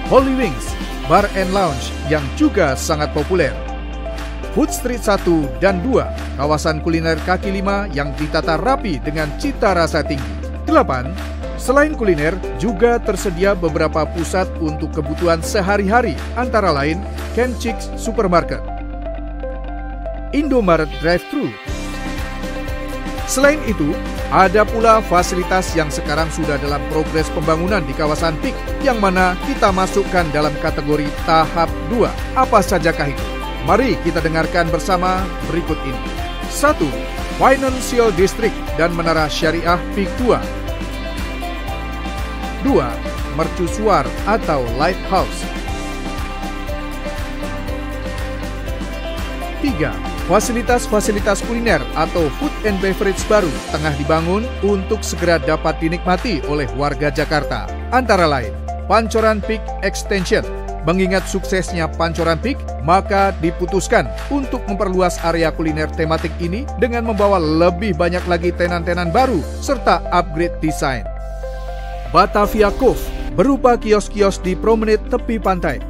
Holy Wings, bar and lounge yang juga sangat populer. Food Street 1 dan 2, kawasan kuliner kaki 5 yang ditata rapi dengan cita rasa tinggi. 8. Selain kuliner, juga tersedia beberapa pusat untuk kebutuhan sehari-hari, antara lain Ken Chicks Supermarket, Indomaret Drive-Thru. Selain itu, ada pula fasilitas yang sekarang sudah dalam progres pembangunan di kawasan PIK, yang mana kita masukkan dalam kategori tahap 2. Apa sajakah itu? Mari kita dengarkan bersama berikut ini. 1. Financial District dan Menara Syariah PIK 2. 2. Mercusuar atau Lighthouse. 3. Fasilitas-fasilitas kuliner atau food and beverage baru tengah dibangun untuk segera dapat dinikmati oleh warga Jakarta. Antara lain, Pancoran Peak Extension. Mengingat suksesnya Pancoran Peak, maka diputuskan untuk memperluas area kuliner tematik ini dengan membawa lebih banyak lagi tenan-tenan baru serta upgrade desain. Batavia Cove berupa kios-kios di promenade tepi pantai.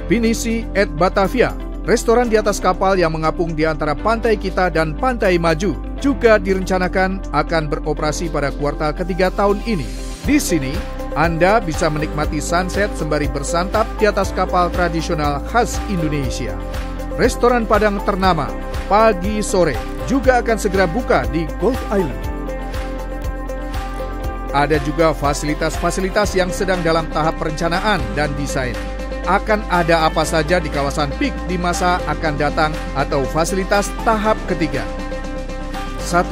Pinisi at Batavia, restoran di atas kapal yang mengapung di antara pantai kita dan Pantai Maju, juga direncanakan akan beroperasi pada kuartal ketiga tahun ini. Di sini, Anda bisa menikmati sunset sembari bersantap di atas kapal tradisional khas Indonesia. Restoran Padang ternama Pagi Sore juga akan segera buka di Golf Island. ada juga fasilitas-fasilitas yang sedang dalam tahap perencanaan dan desain. Akan ada apa saja di kawasan Peak di masa akan datang atau fasilitas tahap ketiga? 1.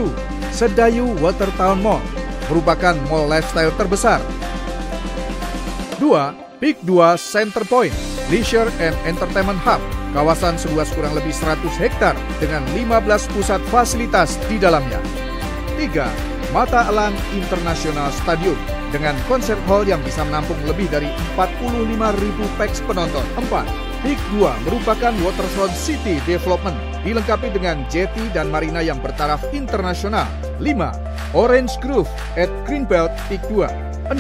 Sedayu Watertown Mall, merupakan mall lifestyle terbesar. 2. Peak 2 Center Point, Leisure and Entertainment Hub, kawasan seluas kurang lebih 100 hektar dengan 15 pusat fasilitas di dalamnya. 3. Mata Elang International Stadium dengan concert hall yang bisa menampung lebih dari 45.000 pax penonton. 4. Peak 2 merupakan waterfront city development, dilengkapi dengan jetty dan marina yang bertaraf internasional. 5. Orange Grove at Greenbelt Peak 2. 6.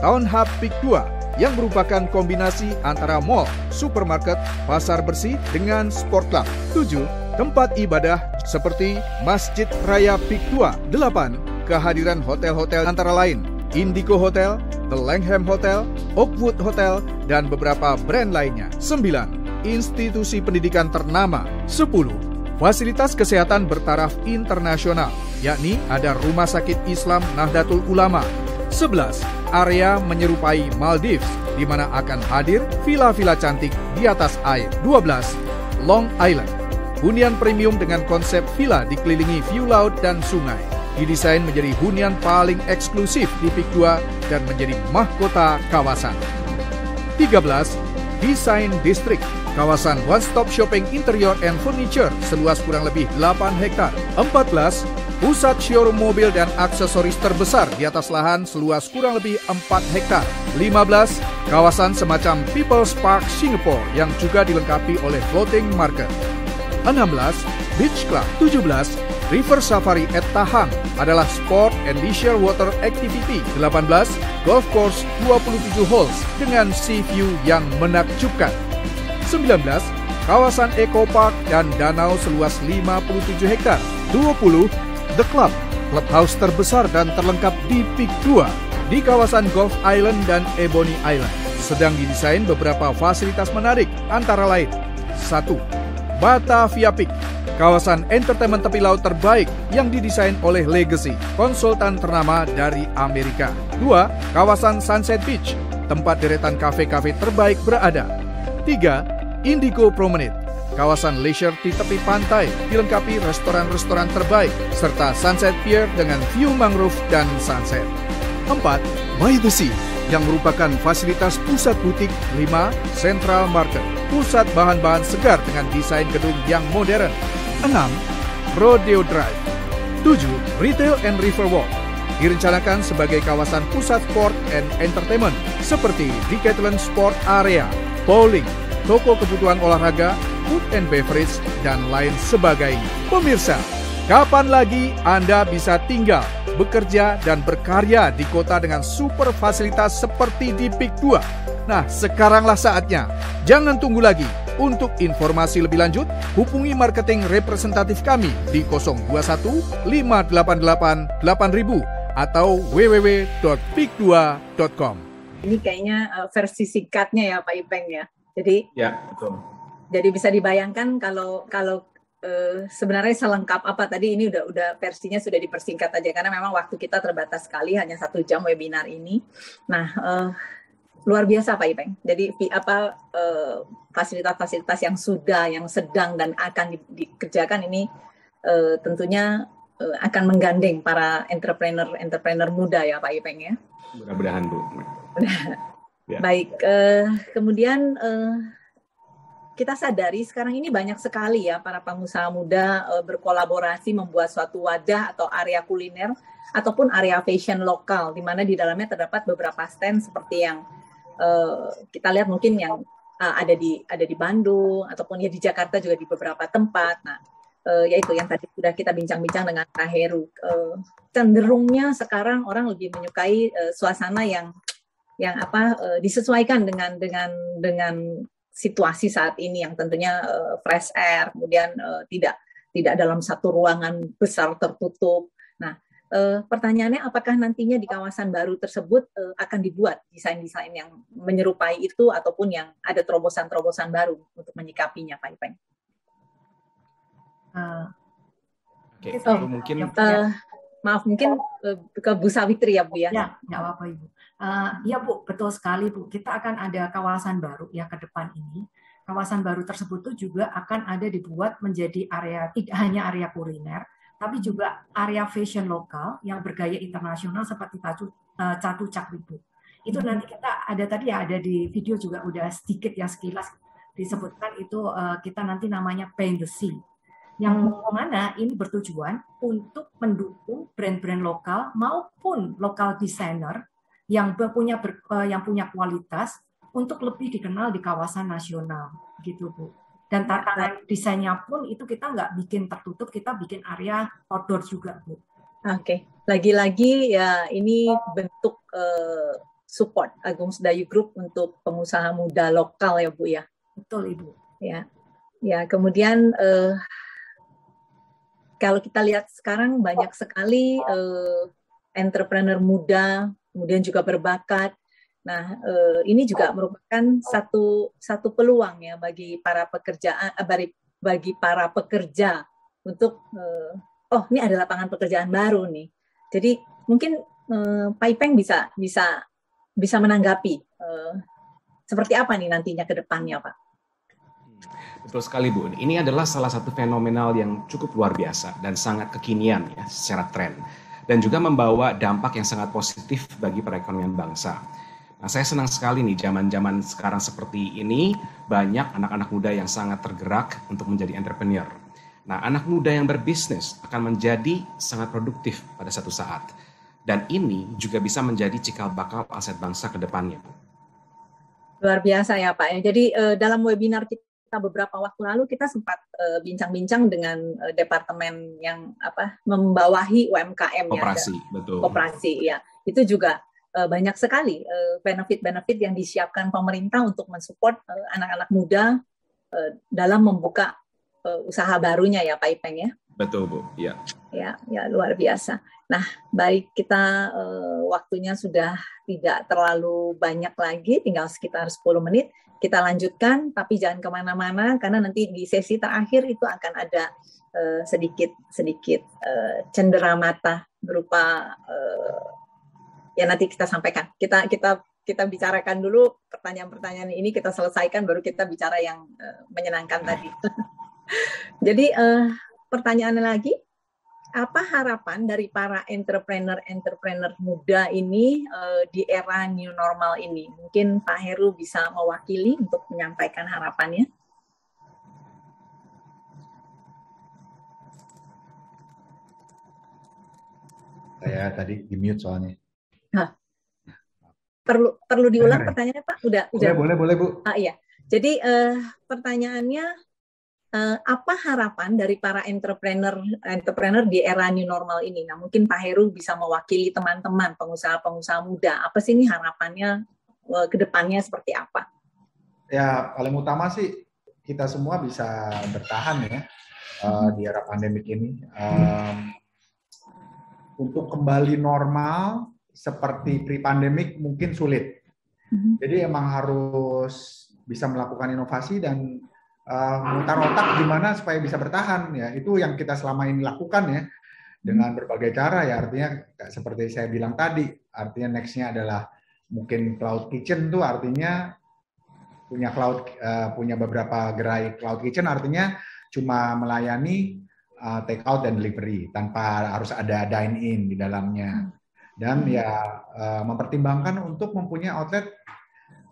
Town Hub Peak 2 yang merupakan kombinasi antara mall, supermarket, pasar bersih dengan sport club. 7. Tempat ibadah seperti Masjid Raya Peak 2. 8. Kehadiran hotel-hotel antara lain Indigo Hotel, The Langham Hotel, Oakwood Hotel, dan beberapa brand lainnya. 9. Institusi pendidikan ternama. 10. Fasilitas kesehatan bertaraf internasional, yakni ada Rumah Sakit Islam Nahdlatul Ulama. 11. Area menyerupai Maldives, di mana akan hadir villa-villa cantik di atas air. 12. Long Island, hunian premium dengan konsep villa dikelilingi view laut dan sungai. Didesain menjadi hunian paling eksklusif di Peak 2 dan menjadi mahkota kawasan. 13. Design District, kawasan one-stop shopping interior and furniture seluas kurang lebih 8 hektar. 14. Pusat showroom mobil dan aksesoris terbesar di atas lahan seluas kurang lebih 4 hektar. 15. Kawasan semacam People's Park Singapore yang juga dilengkapi oleh floating market. 16. Beach Club. 17. River Safari at Tahang adalah sport and leisure water activity. 18. Golf course 27 holes dengan sea view yang menakjubkan. 19. Kawasan Eco Park dan danau seluas 57 hektar. 20. The Club, clubhouse terbesar dan terlengkap di Peak 2 di kawasan Gulf Island dan Ebony Island. Sedang didesain beberapa fasilitas menarik antara lain. 1. Batavia Peak, kawasan entertainment tepi laut terbaik yang didesain oleh Legacy, konsultan ternama dari Amerika. 2. Kawasan Sunset Beach, tempat deretan kafe-kafe terbaik berada. 3. Indigo Promenade, kawasan leisure di tepi pantai, dilengkapi restoran-restoran terbaik, serta Sunset Pier dengan view mangrove dan sunset. 4. By the Sea, yang merupakan fasilitas pusat butik. 5. Central Market, pusat bahan-bahan segar dengan desain gedung yang modern. 6. Rodeo Drive. 7. Retail and Riverwalk, direncanakan sebagai kawasan pusat sport and entertainment seperti Decathlon Sport Area, bowling, toko kebutuhan olahraga, food and beverage, dan lain sebagainya. Pemirsa, kapan lagi Anda bisa tinggal, bekerja, dan berkarya di kota dengan super fasilitas seperti di Peak 2? Nah, sekaranglah saatnya. Jangan tunggu lagi. Untuk informasi lebih lanjut, hubungi marketing representatif kami di 021 588 8000 atau www.peak2.com.
Ini kayaknya versi singkatnya ya Pak Ipeng ya. Jadi
ya, betul.
Jadi bisa dibayangkan kalau sebenarnya selengkap apa tadi, ini udah versinya sudah dipersingkat aja karena memang waktu kita terbatas sekali, hanya 1 jam webinar ini. Nah, luar biasa Pak Ipeng. Jadi fasilitas-fasilitas yang sedang dan akan dikerjakan ini tentunya akan menggandeng para entrepreneur muda ya Pak Ipeng ya.
Mudah-mudahan Bu.
Ya. Baik, kemudian kita sadari sekarang ini banyak sekali ya para pengusaha muda berkolaborasi membuat suatu wadah atau area kuliner ataupun area fashion lokal, di mana di dalamnya terdapat beberapa stand seperti yang kita lihat mungkin yang ada di Bandung ataupun ya di Jakarta juga di beberapa tempat. Nah, yaitu yang tadi sudah kita bincang-bincang dengan Kak Heru. Cenderungnya sekarang orang lebih menyukai suasana yang disesuaikan dengan situasi saat ini yang tentunya fresh air, kemudian tidak dalam satu ruangan besar tertutup. Nah, pertanyaannya apakah nantinya di kawasan baru tersebut akan dibuat desain-desain yang menyerupai itu ataupun yang ada terobosan-terobosan baru untuk menyikapinya, Pak Ipeng?
Oke, mungkin
Maaf, mungkin ke Bu Sawitri ya Bu ya.
Ya, nggak apa-apa Ibu. Ya Bu, betul sekali Bu. Kita akan ada kawasan baru ya ke depan ini. Kawasan baru tersebut tuh juga akan ada dibuat menjadi area, tidak hanya area kuliner, tapi juga area fashion lokal yang bergaya internasional seperti Catu Cakri Bu. Itu nanti kita ada tadi ya, ada di video juga udah sedikit yang sekilas disebutkan itu kita nanti namanya Paint the Sea. Yang mana ini bertujuan untuk mendukung brand-brand lokal maupun lokal desainer yang punya kualitas untuk lebih dikenal di kawasan nasional, gitu Bu. Dan tantangan desainnya pun itu kita nggak bikin tertutup, kita bikin area outdoor juga Bu.
Oke. Lagi-lagi ya ini bentuk support Agung Sedayu Group untuk pengusaha muda lokal ya Bu ya.
Betul Ibu.
Ya, ya. Kemudian kalau kita lihat sekarang banyak sekali entrepreneur muda, kemudian juga berbakat. Nah, ini juga merupakan satu peluang ya bagi para pekerja untuk oh ini ada lapangan pekerjaan baru nih. Jadi mungkin Pak Ipeng bisa menanggapi seperti apa nih nantinya ke depannya, Pak?
Betul sekali Bu, ini adalah salah satu fenomenal yang cukup luar biasa dan sangat kekinian ya secara tren, dan juga membawa dampak yang sangat positif bagi perekonomian bangsa. Nah, saya senang sekali nih zaman-zaman sekarang seperti ini banyak anak-anak muda yang sangat tergerak untuk menjadi entrepreneur. Nah, anak muda yang berbisnis akan menjadi sangat produktif pada satu saat, dan ini juga bisa menjadi cikal bakal aset bangsa ke depannya Bu.
Luar biasa ya Pak ya. Jadi dalam webinar kita beberapa waktu lalu kita sempat bincang-bincang dengan departemen yang membawahi UMKM
Koperasi,
ya.
Betul.
Koperasi ya. Itu juga banyak sekali benefit-benefit yang disiapkan pemerintah untuk mensupport anak-anak muda dalam membuka usaha barunya ya Pak Ipeng ya.
Betul Bu, ya.
Ya luar biasa. Nah, baik kita waktunya sudah tidak terlalu banyak lagi, tinggal sekitar 10 menit. Kita lanjutkan, tapi jangan kemana-mana karena nanti di sesi terakhir itu akan ada sedikit cenderamata berupa ya nanti kita sampaikan. Kita bicarakan dulu pertanyaan-pertanyaan ini, kita selesaikan baru kita bicara yang menyenangkan tadi. Jadi pertanyaannya lagi, apa harapan dari para entrepreneur muda ini di era new normal ini? Mungkin Pak Heru bisa mewakili untuk menyampaikan harapannya.
Saya tadi di-mute soalnya.
Perlu diulang pertanyaannya Pak? Udah.
Boleh Bu.
Iya. Jadi pertanyaannya, apa harapan dari para entrepreneur di era new normal ini? Nah, mungkin Pak Heru bisa mewakili teman-teman pengusaha-pengusaha muda. Apa sih ini harapannya ke depannya seperti apa?
Ya, paling utama sih kita semua bisa bertahan ya di era pandemik ini. Untuk kembali normal seperti pre-pandemic mungkin sulit. Jadi emang harus bisa melakukan inovasi dan mutar otak gimana supaya bisa bertahan ya, itu yang kita selama ini lakukan ya dengan berbagai cara ya, artinya seperti saya bilang tadi, artinya next-nya adalah mungkin cloud kitchen tuh artinya punya beberapa gerai cloud kitchen, artinya cuma melayani take out dan delivery tanpa harus ada dine in di dalamnya, dan ya mempertimbangkan untuk mempunyai outlet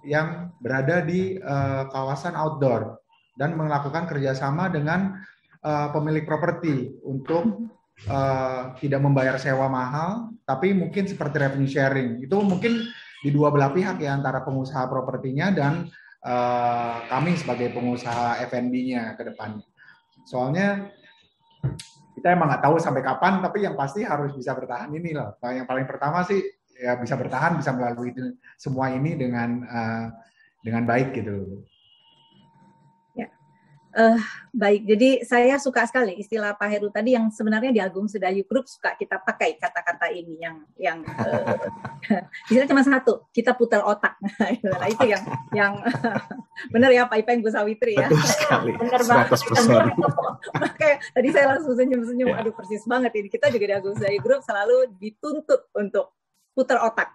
yang berada di kawasan outdoor dan melakukan kerjasama dengan pemilik properti untuk tidak membayar sewa mahal, tapi mungkin seperti revenue sharing. Itu mungkin di dua belah pihak ya, antara pengusaha propertinya dan kami sebagai pengusaha F&B-nya ke depannya. Soalnya kita emang nggak tahu sampai kapan, tapi yang pasti harus bisa bertahan ini loh. Yang paling pertama sih ya bisa bertahan, bisa melalui semua ini dengan baik gitu.
Baik, jadi saya suka sekali istilah Pak Heru tadi yang sebenarnya di Agung Sedayu Group suka kita pakai kata-kata ini yang istilah cuma satu, kita putar otak. Nah, itu yang benar ya Pak Ipeng Bu Sawitri ya.
Betul sekali,
Benar banget.
100%.
Makanya tadi saya langsung senyum-senyum, aduh persis banget ini. Kita juga di Agung Sedayu Group selalu dituntut untuk putar otak.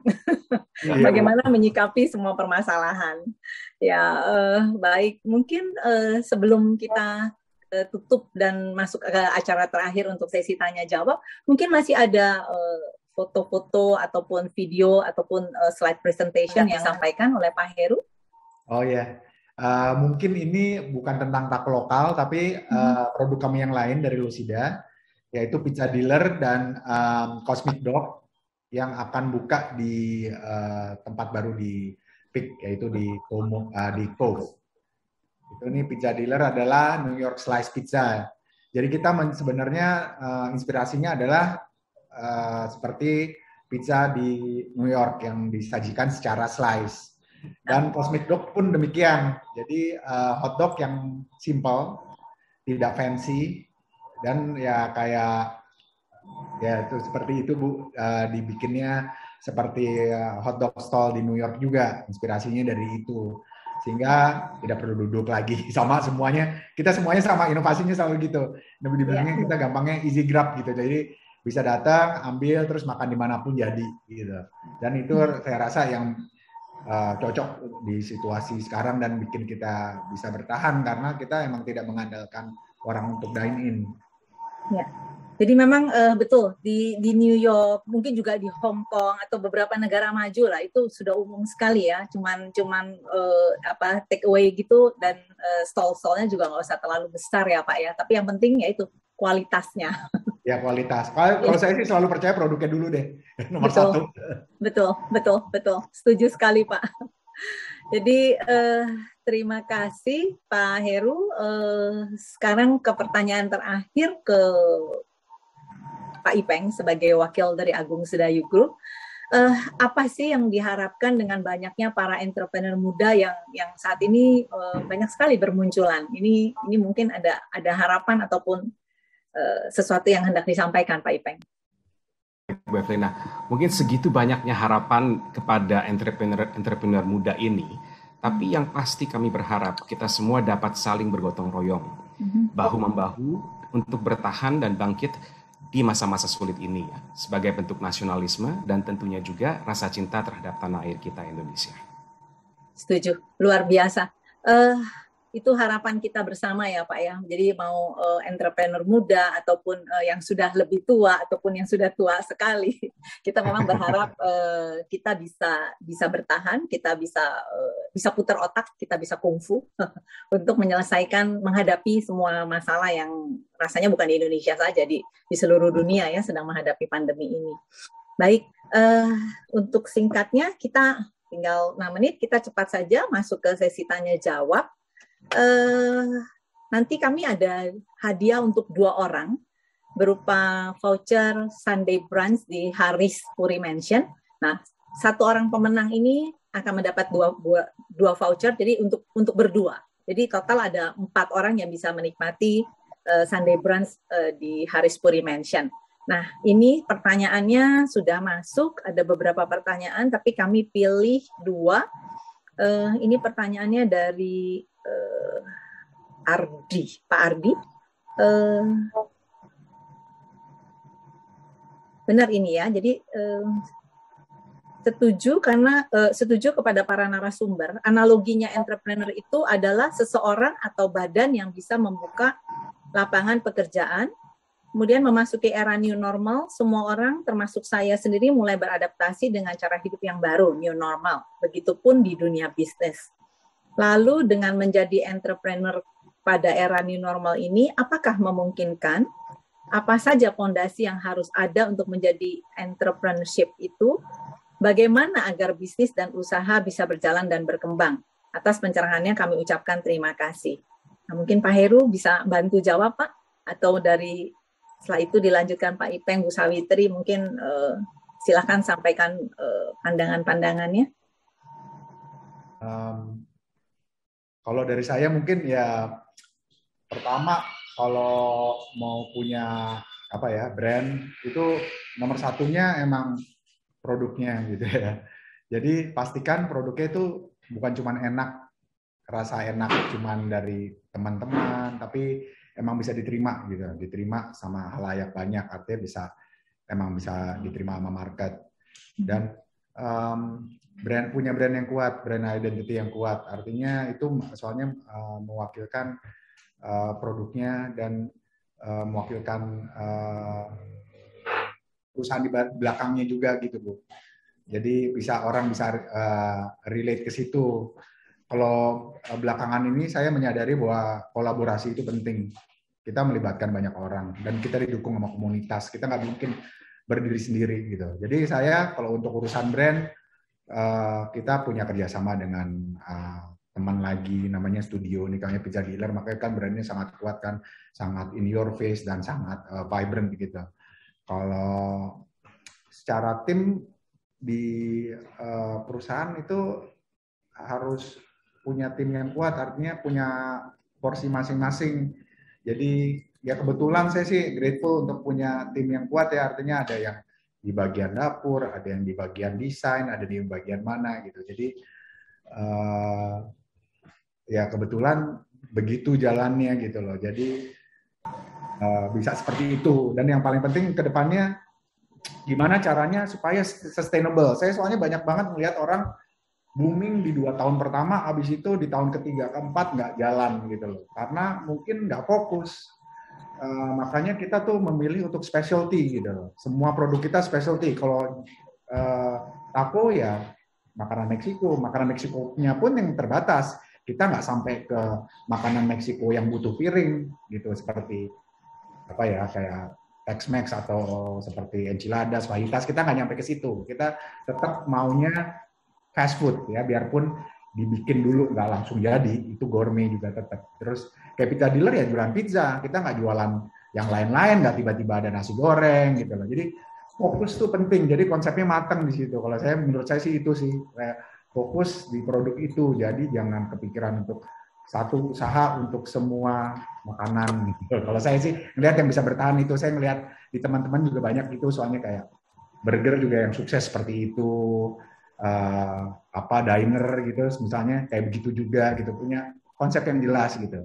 Bagaimana menyikapi semua permasalahan. Ya, baik. Mungkin sebelum kita tutup dan masuk ke acara terakhir untuk sesi tanya jawab, mungkin masih ada foto-foto ataupun video ataupun slide presentation yang disampaikan oleh Pak Heru.
Oh ya, mungkin ini bukan tentang tak lokal, tapi produk kami yang lain dari Lucida, yaitu Pizza Dealer dan Cosmic Dog yang akan buka di tempat baru di PIK, yaitu di Cove. Itu nih Pizza Dealer adalah New York Slice Pizza. Jadi kita sebenarnya inspirasinya adalah seperti pizza di New York yang disajikan secara slice. Dan Cosmic Dog pun demikian. Jadi hotdog yang simple, tidak fancy, dan ya kayak ya itu seperti itu Bu, dibikinnya seperti hotdog stall di New York juga, inspirasinya dari itu, sehingga tidak perlu duduk lagi sama semuanya, kita semuanya sama, inovasinya selalu gitu, dibilangnya kita gampangnya easy grab gitu, jadi bisa datang, ambil, terus makan dimanapun jadi gitu, dan itu saya rasa yang cocok di situasi sekarang dan bikin kita bisa bertahan karena kita emang tidak mengandalkan orang untuk dine in.
Ya. Jadi memang betul di New York, mungkin juga di Hong Kong atau beberapa negara maju lah itu sudah umum sekali ya. Cuman take away gitu dan stall-stallnya juga nggak usah terlalu besar ya Pak ya. Tapi yang penting ya itu kualitasnya.
Ya kualitas. Kalau saya sih selalu percaya produknya dulu deh nomor satu.
Betul. Setuju sekali Pak. Jadi terima kasih Pak Heru. Sekarang ke pertanyaan terakhir ke Pak Ipeng sebagai wakil dari Agung Sedayu Group, apa sih yang diharapkan dengan banyaknya para entrepreneur muda yang saat ini banyak sekali bermunculan? Ini mungkin ada harapan ataupun sesuatu yang hendak disampaikan Pak Ipeng.
Bu Evelina, mungkin segitu banyaknya harapan kepada entrepreneur muda ini, tapi yang pasti kami berharap kita semua dapat saling bergotong royong, bahu-membahu untuk bertahan dan bangkit di masa-masa sulit ini ya, sebagai bentuk nasionalisme dan tentunya juga rasa cinta terhadap tanah air kita Indonesia.
Setuju, luar biasa. Itu harapan kita bersama ya Pak ya. Jadi mau entrepreneur muda ataupun yang sudah lebih tua ataupun yang sudah tua sekali, kita memang berharap kita bisa bertahan, kita bisa putar otak, kita bisa kungfu untuk menyelesaikan menghadapi semua masalah yang rasanya bukan di Indonesia saja, di seluruh dunia ya sedang menghadapi pandemi ini. Baik, untuk singkatnya kita tinggal 6 menit, kita cepat saja masuk ke sesi tanya jawab. Nanti kami ada hadiah untuk 2 orang berupa voucher Sunday brunch di Haris Puri Mansion. Nah, 1 orang pemenang ini akan mendapat 2 voucher, jadi untuk berdua. Jadi total ada 4 orang yang bisa menikmati Sunday brunch di Haris Puri Mansion. Nah, ini pertanyaannya sudah masuk, ada beberapa pertanyaan, tapi kami pilih 2. Ini pertanyaannya dari Ardi, Pak Ardi. Benar ini ya, jadi setuju kepada para narasumber, analoginya entrepreneur itu adalah seseorang atau badan yang bisa membuka lapangan pekerjaan, kemudian memasuki era new normal, semua orang termasuk saya sendiri mulai beradaptasi dengan cara hidup yang baru, new normal. Begitupun di dunia bisnis. Lalu dengan menjadi entrepreneur pada era new normal ini, apakah memungkinkan? Apa saja fondasi yang harus ada untuk menjadi entrepreneurship itu? Bagaimana agar bisnis dan usaha bisa berjalan dan berkembang? Atas pencerahannya kami ucapkan terima kasih. Nah, mungkin Pak Heru bisa bantu jawab Pak? Atau setelah itu dilanjutkan Pak Ipeng, Bu Sawitri, mungkin silakan sampaikan pandangan-pandangannya.
Kalau dari saya mungkin ya pertama kalau mau punya brand itu nomor satunya emang produknya gitu ya. Jadi pastikan produknya itu bukan cuma enak, rasa enak cuman dari teman-teman, tapi emang bisa diterima gitu, diterima sama halayak banyak, artinya emang bisa diterima sama market. Dan punya brand yang kuat, brand identity yang kuat, artinya itu soalnya mewakilkan produknya dan mewakilkan perusahaan di belakangnya juga gitu Bu. Jadi orang bisa relate ke situ. Kalau belakangan ini saya menyadari bahwa kolaborasi itu penting. Kita melibatkan banyak orang dan kita didukung sama komunitas. Kita nggak mungkin berdiri sendiri gitu. Jadi saya kalau untuk urusan brand kita punya kerjasama dengan teman lagi namanya Studio nih, kayaknya Pizza Dealer, makanya kan brandnya sangat kuat kan, sangat in your face dan sangat vibrant gitu. Kalau secara tim di perusahaan itu harus punya tim yang kuat, artinya punya porsi masing-masing. Jadi ya kebetulan saya sih grateful untuk punya tim yang kuat ya, artinya ada yang di bagian dapur, ada yang di bagian desain, ada di bagian mana gitu. Jadi ya kebetulan begitu jalannya gitu loh. Jadi bisa seperti itu. Dan yang paling penting ke depannya gimana caranya supaya sustainable. Saya soalnya banyak banget melihat orang booming di 2 tahun pertama, habis itu di tahun ketiga, keempat nggak jalan gitu loh. Karena mungkin nggak fokus. Makanya kita tuh memilih untuk specialty gitu loh. Semua produk kita specialty. Kalau taco ya makanan Meksikonya pun yang terbatas. Kita nggak sampai ke makanan Meksiko yang butuh piring gitu, seperti kayak Tex-Mex atau seperti enchiladas, fajitas, kita nggak nyampe ke situ. Kita tetap maunya fast food ya, biarpun dibikin dulu nggak langsung jadi, itu gourmet juga tetap. Terus kayak Pizza Dealer ya jualan pizza, kita nggak jualan yang lain-lain, nggak tiba-tiba ada nasi goreng gitu loh. Jadi fokus tuh penting, jadi konsepnya matang di situ. Kalau menurut saya sih itu sih, fokus di produk itu, jadi jangan kepikiran untuk satu usaha untuk semua makanan gitu. Kalau saya sih ngelihat yang bisa bertahan itu, saya ngelihat di teman-teman juga banyak itu, soalnya kayak burger juga yang sukses seperti itu, diner gitu misalnya kayak begitu juga gitu, punya konsep yang jelas gitu.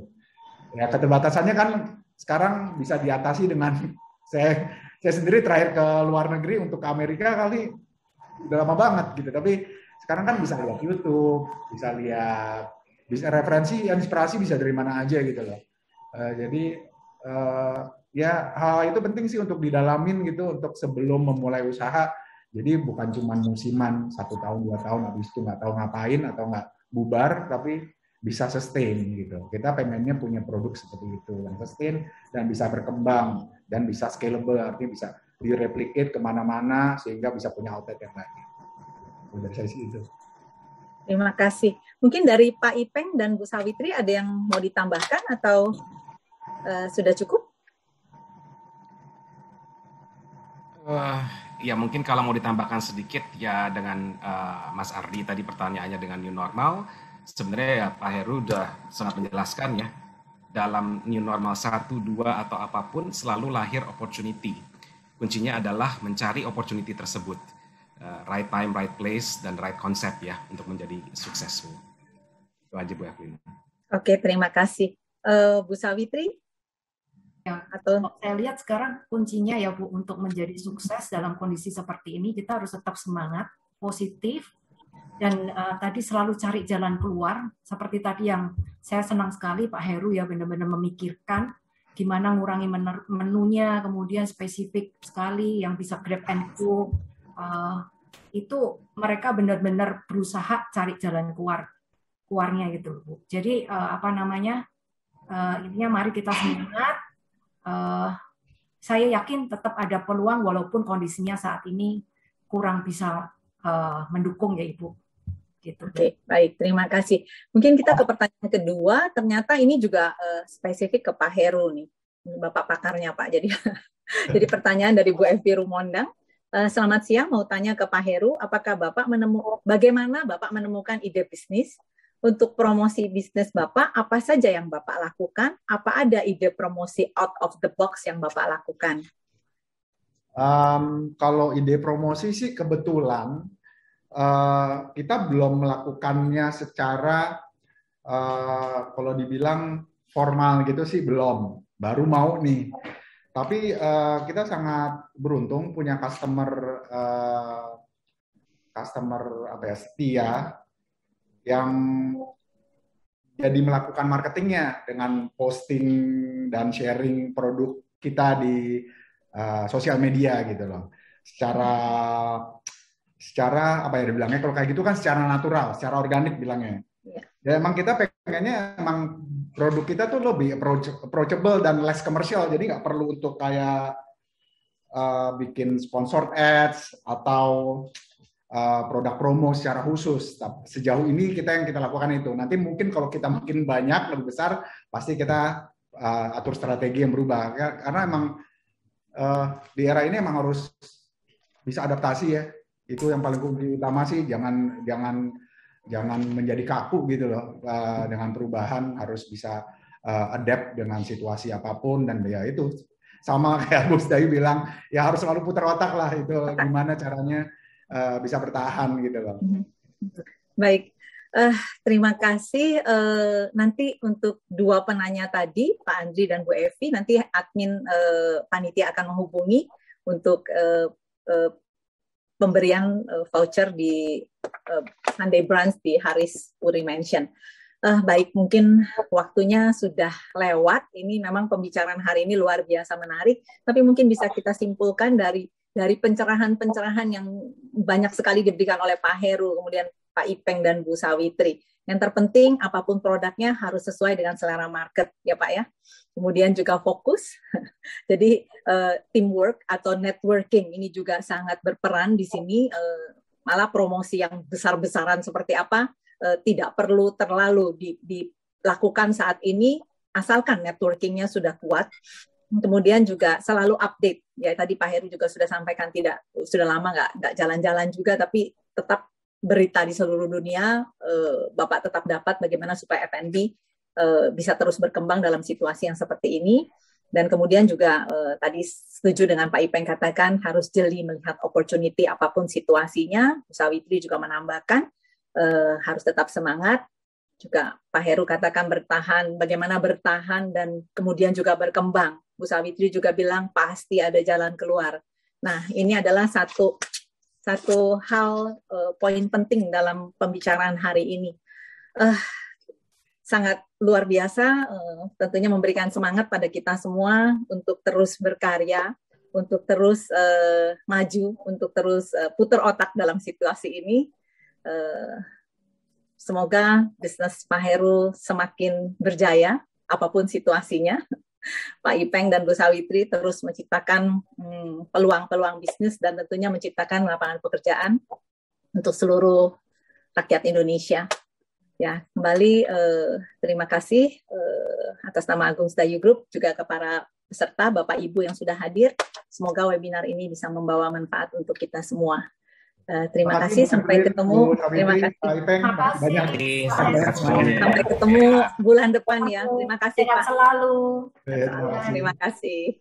Ya keterbatasannya kan sekarang bisa diatasi dengan saya sendiri terakhir ke luar negeri untuk ke Amerika kali udah lama banget gitu, tapi sekarang kan bisa lihat YouTube, bisa referensi, inspirasi bisa dari mana aja gitu loh. Jadi ya hal itu penting sih untuk didalamin gitu untuk sebelum memulai usaha. Jadi bukan cuma musiman 1 tahun 2 tahun habis itu nggak tahu ngapain atau nggak bubar, tapi bisa sustain gitu. Kita pengennya punya produk seperti itu yang sustain dan bisa berkembang dan bisa scalable, artinya bisa direplicate kemana-mana sehingga bisa punya outlet yang lain. Dari saya sih itu.
Terima kasih. Mungkin dari Pak Ipeng dan Bu Sawitri ada yang mau ditambahkan atau sudah cukup?
Ya mungkin kalau mau ditambahkan sedikit ya dengan Mas Ardi tadi pertanyaannya dengan new normal, sebenarnya ya Pak Heru udah sangat menjelaskan ya, dalam new normal 1, 2 atau apapun selalu lahir opportunity. Kuncinya adalah mencari opportunity tersebut. Right time, right place, dan right concept ya untuk menjadi successful. Itu aja Bu Evelyn.
Oke, terima kasih. Bu Sawitri?
Ya, atau saya lihat sekarang kuncinya ya Bu, untuk menjadi sukses dalam kondisi seperti ini, kita harus tetap semangat, positif, dan tadi selalu cari jalan keluar. Seperti tadi yang saya senang sekali Pak Heru ya benar-benar memikirkan gimana ngurangi menunya, kemudian spesifik sekali yang bisa grab and go. Itu mereka benar-benar berusaha cari jalan keluarnya gitu Bu. Jadi intinya mari kita semangat. Saya yakin tetap ada peluang walaupun kondisinya saat ini kurang bisa mendukung ya Ibu. Gitu.
Oke, baik, terima kasih. Mungkin kita ke pertanyaan kedua. Ternyata ini juga spesifik ke Pak Heru nih, Bapak pakarnya Pak. Jadi pertanyaan dari Bu Evi Rumondang. Selamat siang, mau tanya ke Pak Heru, apakah bagaimana Bapak menemukan ide bisnis untuk promosi bisnis Bapak, apa saja yang Bapak lakukan? Apa ada ide promosi out of the box yang Bapak lakukan?
Kalau ide promosi sih kebetulan kita belum melakukannya secara kalau dibilang formal gitu sih belum. Baru mau nih. Tapi kita sangat beruntung punya customer apa ya, setia yang jadi melakukan marketingnya dengan posting dan sharing produk kita di sosial media gitu loh. Secara apa ya dibilangnya, kalau kayak gitu kan secara natural, secara organik bilangnya. Ya emang kita pengennya emang produk kita tuh lebih approachable dan less commercial, jadi nggak perlu untuk kayak bikin sponsored ads atau produk promo secara khusus. Sejauh ini yang kita lakukan itu. Nanti mungkin kalau kita makin banyak, lebih besar, pasti kita atur strategi yang berubah. Karena emang di era ini emang harus bisa adaptasi ya. Itu yang paling utama sih. Jangan menjadi kaku gitu loh. Dengan perubahan harus bisa adapt dengan situasi apapun, dan ya itu sama kayak Gus Dayu bilang, ya harus selalu putar otak lah itu gimana caranya bisa bertahan gitu loh.
Baik, terima kasih. Nanti untuk dua penanya tadi, Pak Andri dan Bu Evi, nanti admin panitia akan menghubungi untuk pemberian voucher di Sunday Brunch di Haris Puri Mansion. Baik, mungkin waktunya sudah lewat. Ini memang pembicaraan hari ini luar biasa menarik, tapi mungkin bisa kita simpulkan dari pencerahan-pencerahan yang banyak sekali diberikan oleh Pak Heru, kemudian Pak Ipeng dan Bu Sawitri. Yang terpenting, apapun produknya harus sesuai dengan selera market, ya Pak ya. Kemudian juga fokus. Jadi teamwork atau networking ini juga sangat berperan di sini. Malah promosi yang besar-besaran seperti apa tidak perlu terlalu dilakukan saat ini, asalkan networkingnya sudah kuat. Kemudian juga selalu update. Ya tadi Pak Heru juga sudah sampaikan, sudah lama nggak jalan-jalan juga, tapi tetap berita di seluruh dunia. Bapak tetap dapat bagaimana supaya F&B bisa terus berkembang dalam situasi yang seperti ini. Dan kemudian juga tadi setuju dengan Pak Ipeng katakan harus jeli melihat opportunity apapun situasinya. Bu Sawitri juga menambahkan harus tetap semangat. Juga Pak Heru katakan bertahan, bagaimana bertahan dan kemudian juga berkembang. Bu Sawitri juga bilang pasti ada jalan keluar. Nah, ini adalah satu hal poin penting dalam pembicaraan hari ini. Sangat luar biasa, tentunya memberikan semangat pada kita semua untuk terus berkarya, untuk terus maju, untuk terus putar otak dalam situasi ini. Semoga bisnis Pak Heru semakin berjaya, apapun situasinya. Pak Ipeng dan Bu Sawitri terus menciptakan peluang-peluang bisnis dan tentunya menciptakan lapangan pekerjaan untuk seluruh rakyat Indonesia. Ya, kembali terima kasih atas nama Agung Sedayu Group, juga ke para peserta, Bapak Ibu yang sudah hadir. Semoga webinar ini bisa membawa manfaat untuk kita semua. Terima kasih, sampai ketemu. Terima kasih. Sampai ketemu bulan depan ya. Terima kasih Pak.
Selalu.
Terima kasih.